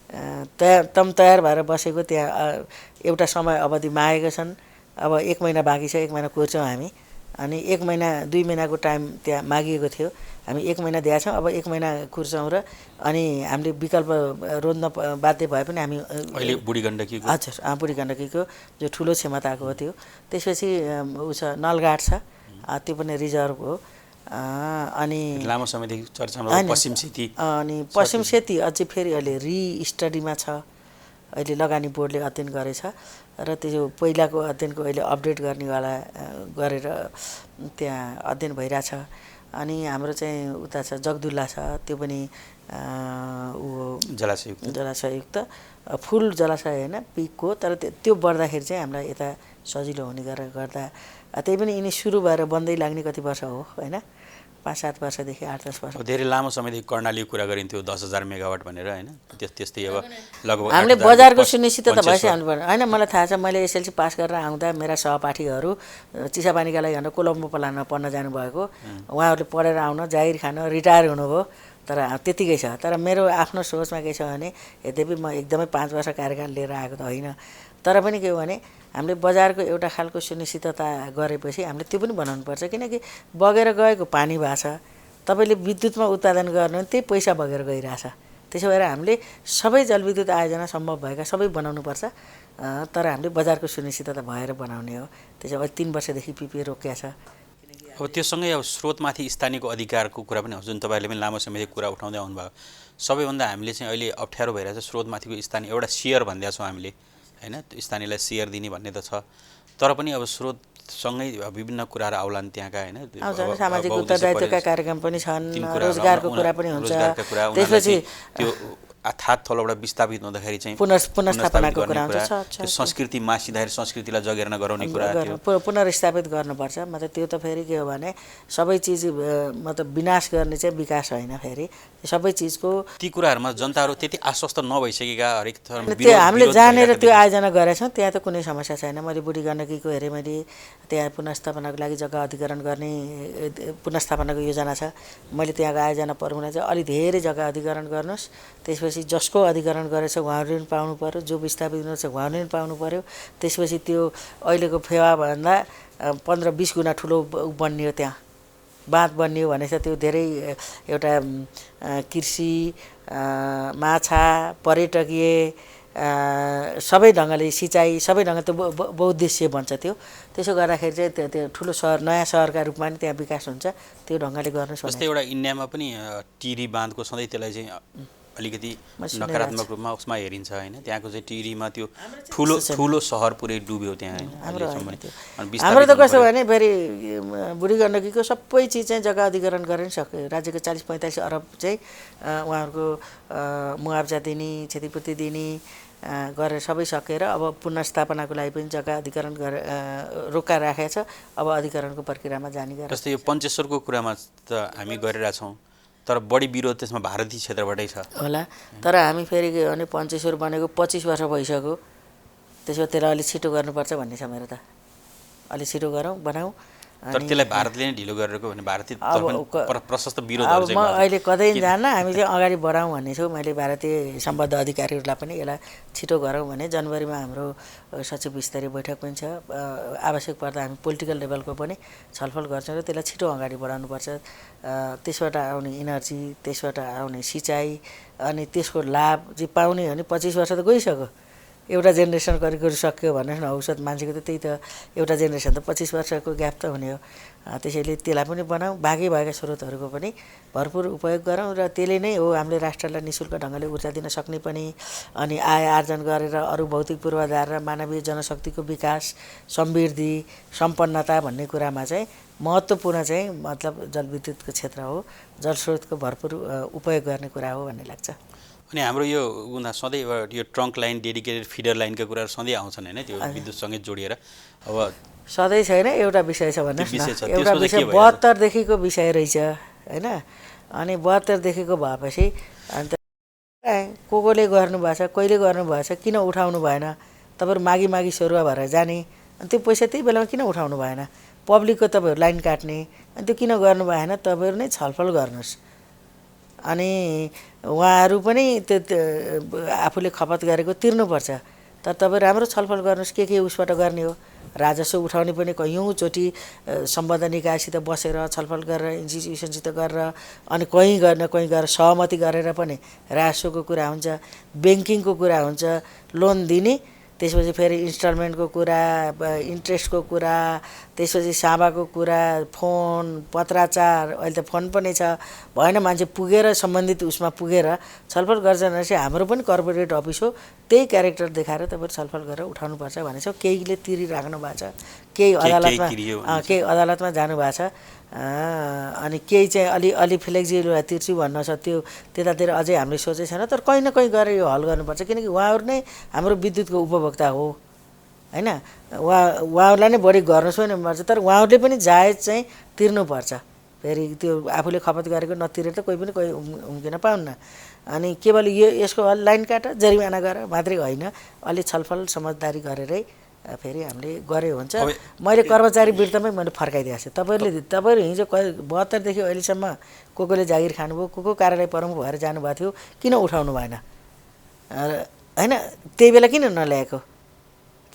तयार भएर बसेको, त्यहाँ एउटा समय अवधि मागेका छन्। अब 1 महिना बाँकी छ, 1 महिना कुर्छौँ हामी। अनि 1 महिना 2 महिनाको टाइम त्यहाँ मागिएको थियो, हामी 1 महिना दिएका छौँ। अब 1 महिना कुर्छौँ र अनि हामीले विकल्प रोज्न बाध्य भए पनि हामी अहिले बुढी गण्डकीको, हजुर बुढी गण्डकीको जो ठुलो क्षमताको थियो। त्यसपछि ऊ छ नलघाट छ, त्यो पनि रिजर्भ हो। अनि लामो समयदेखि चर्चामा पश्चिम सेती, अनि पश्चिम सेती अझै फेरि अहिले रिस्टडीमा छ। अहिले लगानी बोर्डले अध्ययन गरेछ र त्यो पहिलाको अध्ययनको अहिले अपडेट गर्नेवाला गरेर त्यहाँ अध्ययन भइरहेछ। अनि हाम्रो चाहिँ उता छ जगदुल्ला छ, त्यो पनि जलाशययुक्त फुल जलाशय होइन, पिकको। तर त्यो बढ्दाखेरि चाहिँ हामीलाई यता सजिलो हुने गरेर गर्दा त्यही पनि यिनी सुरु भएर बन्दै लाग्ने कति वर्ष हो होइन। 5-7 वर्षदेखि 8-10 वर्ष। धेरै लामो समयदेखि कर्णालीको कुरा गरिन्थ्यो 10,000 मेगावाट भनेर होइन, त्यस्तै अब लगभग हामीले बजारको सुनिश्चितता भएपछि आउनु पर्यो होइन। मलाई थाहा छ, मैले एसएलसी पास गरेर आउँदा मेरा सहपाठीहरू चिसापानीका लागि भनेर कोलम्बो प्लानमा पढ्न जानुभएको, उहाँहरूले पढेर आउन जागिर खान रिटायर हुनुभयो, तर त्यतिकै छ। तर मेरो आफ्नो सोचमा के छ भने, यद्यपि म एकदमै 5 वर्ष कार्यकाल लिएर आएको त होइन, तर पनि के हो भने हामीले बजारको एउटा खालको सुनिश्चितता गरेपछि हामीले त्यो पनि बनाउनुपर्छ। किनकि बगेर गएको पानी भएको छ, तपाईँले विद्युतमा उत्पादन गर्नु त्यही पैसा बगेर गइरहेछ। त्यसो भएर हामीले सबै जलविद्युत आयोजना सम्भव भएका सबै बनाउनुपर्छ, तर हामीले बजारको सुनिश्चितता भएर बनाउने हो। त्यसो भए 3 वर्षदेखि पिपिए रोकिया छ। अब त्योसँगै अब स्रोतमाथि स्थानीयको अधिकारको कुरा पनि जुन तपाईँले पनि लामो समयदेखि कुरा उठाउँदै आउनुभयो, सबैभन्दा हामीले चाहिँ अहिले अप्ठ्यारो भइरहेछ स्रोतमाथिको स्थानीय एउटा सेयर भन्दैछौँ छौँ हामीले होइन, त्यो स्थानीयलाई सेयर दिने भन्ने त छ, तर पनि अब स्रोतसँगै विभिन्न कुराहरू आउलान् त्यहाँका होइन, सामाजिक उत्तरदायित्वका कार्यक्रम पनि छन्, रोजगारको कुरा पनि हुन्छ, त्यसपछि त्यो थात थलोबाट विस्थापित हुँदाखेरि चाहिँ पुनर्स्थापनाको कुरा हुन्छ, त्यो संस्कृति मासिँदाखेरि संस्कृतिलाई जगेर्ना गराउने कुरा थियो, पुनर्स्थापित गर्नुपर्छ। मतलब त्यो त फेरि के हो भने सबै चिज मतलब विनाश गर्ने चाहिँ विकास होइन, फेरि सबै चिजको ती कुराहरूमा जनताहरू त्यति आश्वस्त नभइसकेका हरेक त्यो हामीले जानेर त्यो आयोजना गरेछौँ। त्यहाँ त कुनै समस्या छैन। मैले बुढी गण्डकीको हेरेँ, मैले त्यहाँ पुनर्स्थापनाको लागि जग्गा अधिग्रहण गर्ने पुनर्स्थापनाको योजना छ। मैले त्यहाँको आयोजना फर्मुला चाहिँ अलि धेरै जग्गा अधिग्रहण गर्नुहोस्, त्यसपछि जसको अधिग्रहण गरेछ उहाँहरूले पनि पाउनु पर्यो, जो विस्थापित हुनुहुन्छ उहाँहरूले पनि पाउनु पर्यो। त्यसपछि त्यो अहिलेको फेवाभन्दा 15-20 गुणा ठुलो बनियो, त्यहाँ बाँध बनियो भनेछ। त्यो धेरै एउटा कृषि, माछा, पर्यटकीय सबै ढङ्गले सिँचाइ सबै ढङ्गले त्यो बहुद्देश्य बन्छ। त्यसो गर्दाखेरि चाहिँ त्यो ठुलो सहर, नयाँ सहरका रूपमा पनि त्यहाँ विकास हुन्छ। त्यो ढङ्गले गर्नुहोस्। जस्तै एउटा इन्डियामा पनि टिरी बाँधको सधैँ त्यसलाई चाहिँ अलिकति नकारात्मक रूपमा उसमा हेरिन्छ होइन, त्यहाँको चाहिँ टिरीमा त्यो ठुलो सहर पुरै डुब्यो त्यहाँ होइन। हाम्रो त कस्तो भने फेरि बुढी गण्डकीको सबै चिज चाहिँ जग्गा अधिग्रहण गरेर सक्यो। राज्यको 40-45 अरब चाहिँ उहाँहरूको मुआवजा दिने, क्षतिपूर्ति दिने गरेर सबै सकेर अब पुनर्स्थापनाको लागि पनि जग्गा अधिग्रहण गरेर रोका राखेको छ। अब अधिग्रहणको प्रक्रियामा जाने गरेर जस्तै यो पञ्चेश्वरको कुरामा त हामी गरिरहेछौँ, तर बढी विरोध त्यसमा भारतीय क्षेत्रबाटै छ होला। तर हामी फेरि के भने पञ्चेश्वर बनेको 25 वर्ष भइसक्यो, त्यसो त्यसलाई अलिक छिटो गर्नुपर्छ भन्ने छ मेरो त। अलिक छिटो गरौँ, बनाऊ। तर त्यसलाई भारतले नै ढिलो गरेको भने भारतीय प्रशस्त विरोधहरू चाहिँ म अहिले कतै जान्न, हामी चाहिँ अगाडि बढाउँ भन्ने छु। मैले भारतीय सम्बद्ध अधिकारीहरूलाई पनि यसलाई छिटो गरौँ भने जनवरीमा हाम्रो सचिव स्तरीय बैठक पनि छ। आवश्यक पर्दा हामी पोलिटिकल लेभलको पनि छलफल गर्छौँ र त्यसलाई छिटो अगाडि बढाउनुपर्छ। त्यसबाट आउने इनर्जी, त्यसबाट आउने सिँचाइ अनि त्यसको लाभ चाहिँ पाउने हो भने 25 वर्ष त गइसक्यो। एउटा जेनेरेसन गरिसक्यो भन्नुहोस् न, औसत मान्छेको त त्यही त एउटा जेनेरेसन त 25 वर्षको ग्याप त हुने हो। त्यसैले त्यसलाई पनि बनाऊँ, बाँकी भएका स्रोतहरूको पनि भरपुर उपयोग गरौँ र त्यसले नै हो हामीले राष्ट्रलाई निःशुल्क ढङ्गले ऊर्जा दिन सक्ने पनि, अनि आय आर्जन गरेर अरू भौतिक पूर्वाधार र मानवीय जनशक्तिको विकास, समृद्धि, सम्पन्नता भन्ने कुरामा चाहिँ महत्त्वपूर्ण चाहिँ मतलब जलविद्युतको क्षेत्र हो, जलस्रोतको भरपुर उपयोग गर्ने कुरा हो भन्ने लाग्छ। अनि हाम्रो यो सधैँ यो ट्रङ्क लाइन, डेडिकेटेड फिडर लाइनका कुराहरू सधैँ आउँछन् होइन, त्यो विद्युतसँगै जोडिएर। अब सधैँ छैन, एउटा विषय छ भन्नुहोस् न। एउटा विषय 72देखिको विषय रहेछ होइन। अनि 72देखिको भएपछि अन्त कोले गर्नुभएको छ, कहिले गर्नुभएको छ, किन उठाउनु भएन? तपाईँहरू मागी सरुवा भएर जाने, अनि त्यो पैसा त्यही बेलामा किन उठाउनु भएन? पब्लिकको तपाईँहरू लाइन काट्ने, अनि त्यो किन गर्नु भएन? तपाईँहरू नै छलफल गर्नुहोस्। अनि उहाँहरू पनि त्यो आफूले खपत गरेको तिर्नुपर्छ। तर तपाईँ राम्रो छलफल गर्नुहोस् के उसबाट गर्ने हो। राजस्व उठाउने पनि कैयौँचोटि सम्बद्ध निकायसित बसेर छलफल गरेर, इन्स्टिट्युसनसित गरेर, अनि कहीँ गएर सहमति गरेर पनि राजस्वको कुरा हुन्छ, ब्याङ्किङको कुरा हुन्छ, लोन दिने, त्यसपछि फेरि इन्स्टलमेन्टको कुरा, इन्ट्रेस्टको कुरा, त्यसपछि साबाको कुरा, फोन, पत्राचार, अहिले त फोन पनि छ, भएन मान्छे पुगेर सम्बन्धित उसमा पुगेर छलफल गर्छ भनेपछि हाम्रो पनि कर्पोरेट अफिस हो, त्यही क्यारेक्टर देखाएर तपाईँहरू छलफल गरेर उठाउनुपर्छ भनेको छ। केहीले तिरिराख्नु भएको छ, केही अदालतमा जानुभएको छ, अनि केही चाहिँ अलि फ्लेक्जिबल तिर्छु भन्नु छ। त्यतातिर अझै हामीले सोचेको छैन, तर कहीँ न कहीँ गएर यो हल गर्नुपर्छ। किनकि उहाँहरू नै हाम्रो विद्युतको उपभोक्ता हो होइन। उहाँहरूलाई नै बढी गर्नुहोस् पनि पर्छ, तर उहाँहरूले पनि जायज चाहिँ तिर्नुपर्छ। फेरि त्यो आफूले खपत गरेको नतिरेर त कोही पनि कोही उम्किन पाउन्न। अनि केवल यसको हल लाइन काट जरिमाना गर मात्रै होइन, अलि छलफल समझदारी गरेरै फेरि हामीले गरे हुन्छ। मैले कर्मचारी वृत्तमै मैले फर्काइदिएको छु। तपाईँहरू हिजो 72देखि अहिलेसम्म कोले जागिर खानुभयो, को कार्यालय प्रमुख भएर जानुभएको थियो, किन उठाउनु भएन होइन? त्यही बेला किन नल्याएको?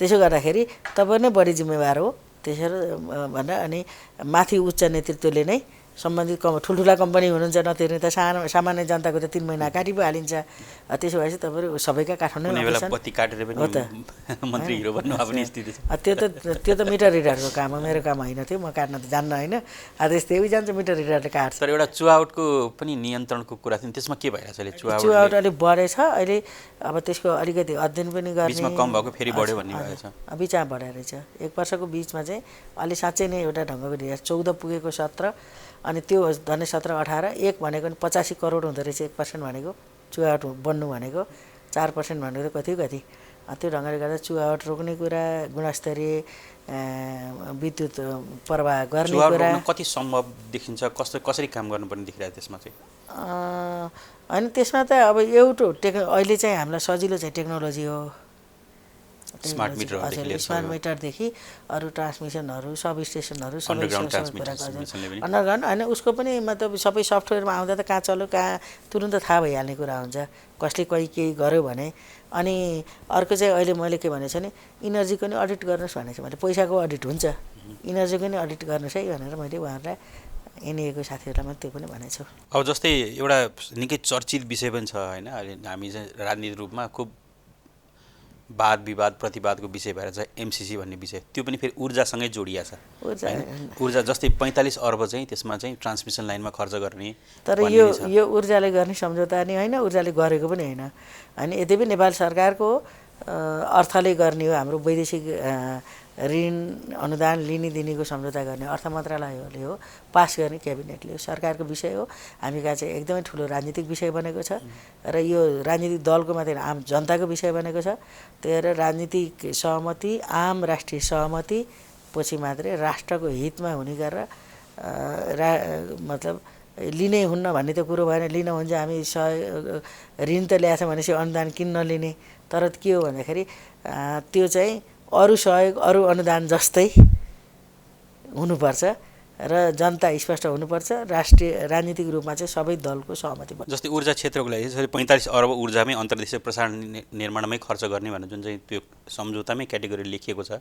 त्यसो गर्दाखेरि तपाईँ नै बढी जिम्मेवार हो त्यसरी भनेर अनि माथि उच्च नेतृत्वले नै सम्बन्धित ठुल्ठुला कम्पनी हुनुहुन्छ नतिर्ने त सामान्य जनताको त 3 महिना काटी पो हालिन्छ। त्यसो भएपछि तपाईँहरू सबैका काठमाडौँ मन्त्री हिरो बन्नु आफ्नो स्थिति छ। त्यो त मिटर रिडरको काम हो, मेरो काम होइन थियो, म काट्न त जान्न होइन। आदेश त्यही जान्छ मिटर रिडरले काट्छ। तर एउटा चुहावटको पनि नियन्त्रणको कुरा थियो, त्यसमा के भइरहेछ अहिले? चुहावट अलिक बढेछ अहिले। अब त्यसको अलिकति अध्ययन पनि गर्ने, बिचमा कम भएको फेरि बढ्यो भन्ने भएछ, बिचमा बढेर रहेछ। 1 वर्षको बिचमा चाहिँ अलि साँच्चै नै एउटा ढङ्गको दिएर 14 पुगेको 17 अनि त्यो धन्य 17-18 1 भनेको नि 85 करोड हुँदो रहेछ। 1% भनेको चुहावट बन्नु भनेको 4% भनेको त कति त्यो ढङ्गले गर्दा चुहावट रोक्ने कुरा, गुणस्तरीय विद्युत प्रवाह गर्ने कुरा कति सम्भव देखिन्छ? कसरी काम गर्नुपर्ने देखिरहेको त्यसमा चाहिँ? अनि त्यसमा त अब एउटा अहिले चाहिँ हामीलाई सजिलो चाहिँ टेक्नोलोजी हो। स्मार्ट मिटरदेखि अरू ट्रान्समिसनहरू, सब स्टेसनहरू सबै अन्डरग्राउन्ड होइन, उसको पनि मतलब सबै सफ्टवेयरमा आउँदा त कहाँ चल्यो कहाँ तुरुन्त थाहा भइहाल्ने कुरा हुन्छ, कसले केही गर्यो भने। अनि अर्को चाहिँ अहिले मैले के भनेको छु भने इनर्जीको नि अडिट गर्नुहोस् भनेको छु मैले। पैसाको अडिट हुन्छ, इनर्जीको नि अडिट गर्नुहोस् है भनेर मैले उहाँहरूलाई एनएको साथीहरूलाई पनि त्यो पनि भनेको छु। अब जस्तै एउटा निकै चर्चित विषय पनि छ होइन, अहिले हामी चाहिँ राजनीतिक रूपमा खुब वाद विवाद प्रतिवादको विषय भएर चाहिँ एमसिसी भन्ने विषय, त्यो पनि फेरि ऊर्जासँगै जोडिया छ। ऊर्जा जस्तै 45 अर्ब चाहिँ त्यसमा चाहिँ ट्रान्समिसन लाइनमा खर्च गर्ने। तर यो ऊर्जाले गर्ने सम्झौता नि होइन, ऊर्जाले गरेको पनि होइन। अनि यद्यपि नेपाल सरकारको अर्थले गर्ने हो, हाम्रो वैदेशिक ऋण अनुदान लिने दिनेको सम्झौता गर्ने अर्थ मन्त्रालयले हो, पास गर्ने क्याबिनेटले हो, सरकारको विषय हो। हामी कहाँ चाहिँ एकदमै ठुलो राजनीतिक विषय बनेको छ र यो राजनीतिक दलको मात्रै आम जनताको विषय बनेको छ। त्यही भएर राजनीतिक सहमति, आम राष्ट्रिय सहमति पछि मात्रै राष्ट्रको हितमा हुने गरेर मतलब लिनै हुन्न भन्ने त कुरो भएन। लिन हुन्छ हामी ऋण त ल्याएछ भनेपछि अनुदान किन नलिने? तर के हो भन्दाखेरि त्यो चाहिँ अरू सहयोग अरू अनुदान जस्तै हुनुपर्छ र जनता स्पष्ट हुनुपर्छ। राजनीतिक रूपमा चाहिँ सबै दलको सहमति पर्छ। जस्तै ऊर्जा क्षेत्रको लागि 45 अर्ब ऊर्जामै अन्तर्देशीय प्रसारण निर्माणमै खर्च गर्ने भनेर जुन चाहिँ त्यो सम्झौतामै क्याटेगोरी लेखिएको छ,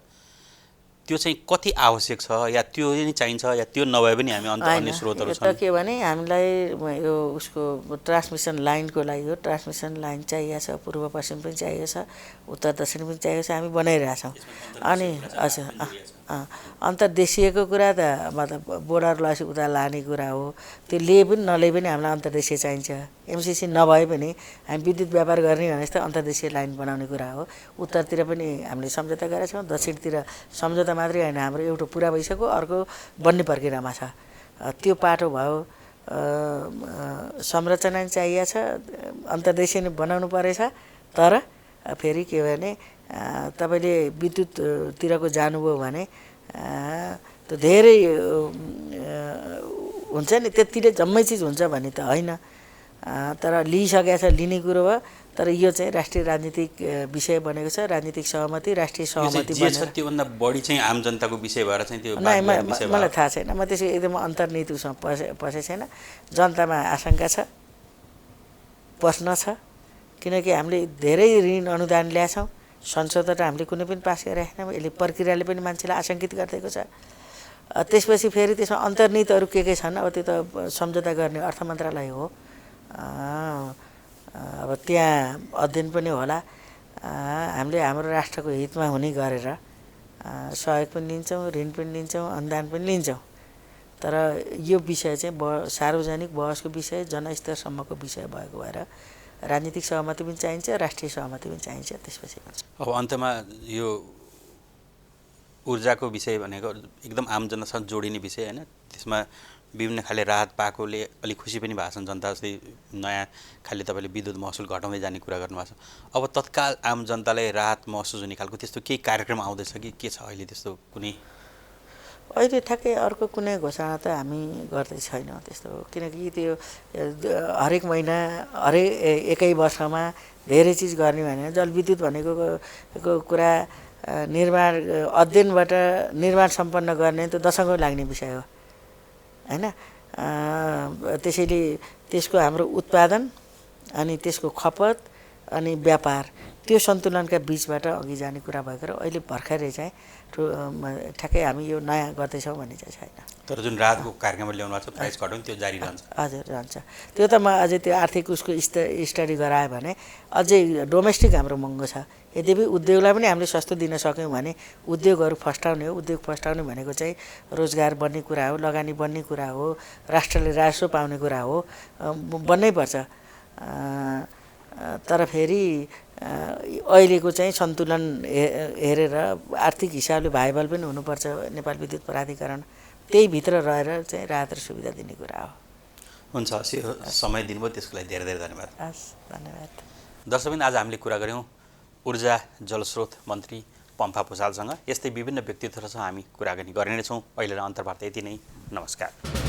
त्यो चाहिँ कति आवश्यक छ या त्यो नै चाहिन्छ या त्यो नभए पनि हामी अन्य स्रोतहरू छन्? के भने हामीलाई यो उसको ट्रान्समिसन लाइनको लागि हो, ट्रान्समिसन लाइन चाहिएको छ, पूर्व पश्चिम पनि चाहिएको छ, उत्तर दक्षिण पनि चाहिएको छ, हामी बनाइरहेछौँ। अनि अन्तर्देशीयको कुरा त मतलब बोर्डर लसी उता लाने कुरा हो, त्यो लिए पनि नलिए पनि हामीलाई अन्तर्देशीय चाहिन्छ। एमसिसी नभए पनि हामी विद्युत व्यापार गर्ने भनेपछि त अन्तर्देशीय लाइन बनाउने कुरा हो। उत्तरतिर पनि हामीले सम्झौता गरेका छौँ, दक्षिणतिर सम्झौता मात्रै होइन, हाम्रो एउटा पुरा भइसक्यो, अर्को बन्ने प्रक्रियामा छ। त्यो पाटो भयो, संरचना चाहिएको छ, अन्तर्देशीय नै बनाउनु परेछ। तर फेरि के भने तपाईँले विद्युततिरको जानुभयो भने त्यो धेरै हुन्छ नि, त्यतिले जम्मै चिज हुन्छ भन्ने त होइन। तर लिइसकेको छ, लिने कुरो भयो। तर यो चाहिँ राष्ट्रिय राजनीतिक विषय बनेको छ, राजनीतिक सहमति, राष्ट्रिय सहमति बनेको छ। त्योभन्दा बढी चाहिँ आम जनताको विषय भएर चाहिँ त्यो मलाई थाहा छैन, म त्यसको एकदम अन्तर्निहित उसमा पसेको छैन। जनतामा आशंका छ, प्रश्न छ, किनकि हामीले धेरै ऋण अनुदान ल्याएछौँ, संसदबाट हामीले कुनै पनि पास गरेका छैनौँ। यसले प्रक्रियाले पनि मान्छेलाई आशङ्कित गरिदिएको छ। त्यसपछि फेरि त्यसमा अन्तर्निहितहरू के छन्, अब त्यो त सम्झौता गर्ने अर्थ मन्त्रालय हो, अब त्यहाँ अध्ययन पनि होला। हामीले हाम्रो राष्ट्रको हितमा हुने गरेर सहयोग पनि लिन्छौँ, ऋण पनि लिन्छौँ, अनुदान पनि लिन्छौँ। तर यो विषय चाहिँ सार्वजनिक बहसको विषय, जनस्तरसम्मको विषय भएको भएर राजनीतिक सहमति पनि चाहिन्छ, राष्ट्रिय सहमति पनि चाहिन्छ। त्यसपछि अब अन्तमा यो ऊर्जाको विषय भनेको एकदम आम जनतासँग जोडिने विषय होइन, त्यसमा विभिन्न खाले राहत पाएकोले अलिक खुसी पनि भएको छन् जनता। जस्तै नयाँ खाले तपाईँले विद्युत महसुल घटाउँदै जाने कुरा गर्नुभएको छ। अब तत्काल आम जनतालाई राहत महसुस हुने खालको त्यस्तो केही कार्यक्रम आउँदैछ कि के छ अहिले त्यस्तो कुनै? अहिले ठ्याक्कै अर्को कुनै घोषणा त हामी गर्दै छैनौँ त्यस्तो, किनकि त्यो हरेक महिना एकै वर्षमा धेरै चिज गर्ने भने जलविद्युत भनेको कुरा निर्माण अध्ययनबाट निर्माण सम्पन्न गर्ने त दशकौँ लाग्ने विषय हो हैन। त्यसैले त्यसको हाम्रो उत्पादन अनि त्यसको खपत अनि व्यापार त्यो सन्तुलनका बीचबाट अघि जाने कुरा भएकोर अहिले भर्खरै चाहिँ ठ्याक्कै हामी यो नयाँ गर्दैछौँ भन्ने चाहिँ छैन। तर जुन राहतको कार्यक्रममा ल्याउनु भएको छ प्राइस घटाउनु त्यो जारी रहन्छ। हजुर रहन्छ। त्यो त म अझै त्यो आर्थिक उसको स्टडी गरायो भने अझै डोमेस्टिक हाम्रो महँगो छ। यद्यपि उद्योगलाई पनि हामीले सस्तो दिन सक्यौँ भने उद्योगहरू फस्टाउने हो। उद्योग फस्टाउने भनेको चाहिँ रोजगार बढ्ने कुरा हो, लगानी बढ्ने कुरा हो, राष्ट्रले राजस्व पाउने कुरा हो, बन्नै पर्छ। तर फेरि अहिलेको चाहिँ सन्तुलन हेरेर आर्थिक हिसाबले भाइबल पनि हुनुपर्छ नेपाल विद्युत प्राधिकरण, त्यही भित्र रहेर चाहिँ राहत र सुविधा दिने कुरा हो। हुन्छ, समय दिनुभयो त्यसको लागि धेरै धेरै धन्यवाद। हस्, धन्यवाद। दर्शकबिन, आज हामीले कुरा गऱ्यौँ ऊर्जा जलस्रोत मन्त्री पम्फा भुसालसँग। यस्तै विभिन्न व्यक्तित्वहरूसँग हामी कुराकानी गर्ने नै छौँ। अहिलेलाई अन्तर्वार्ता यति नै। नमस्कार।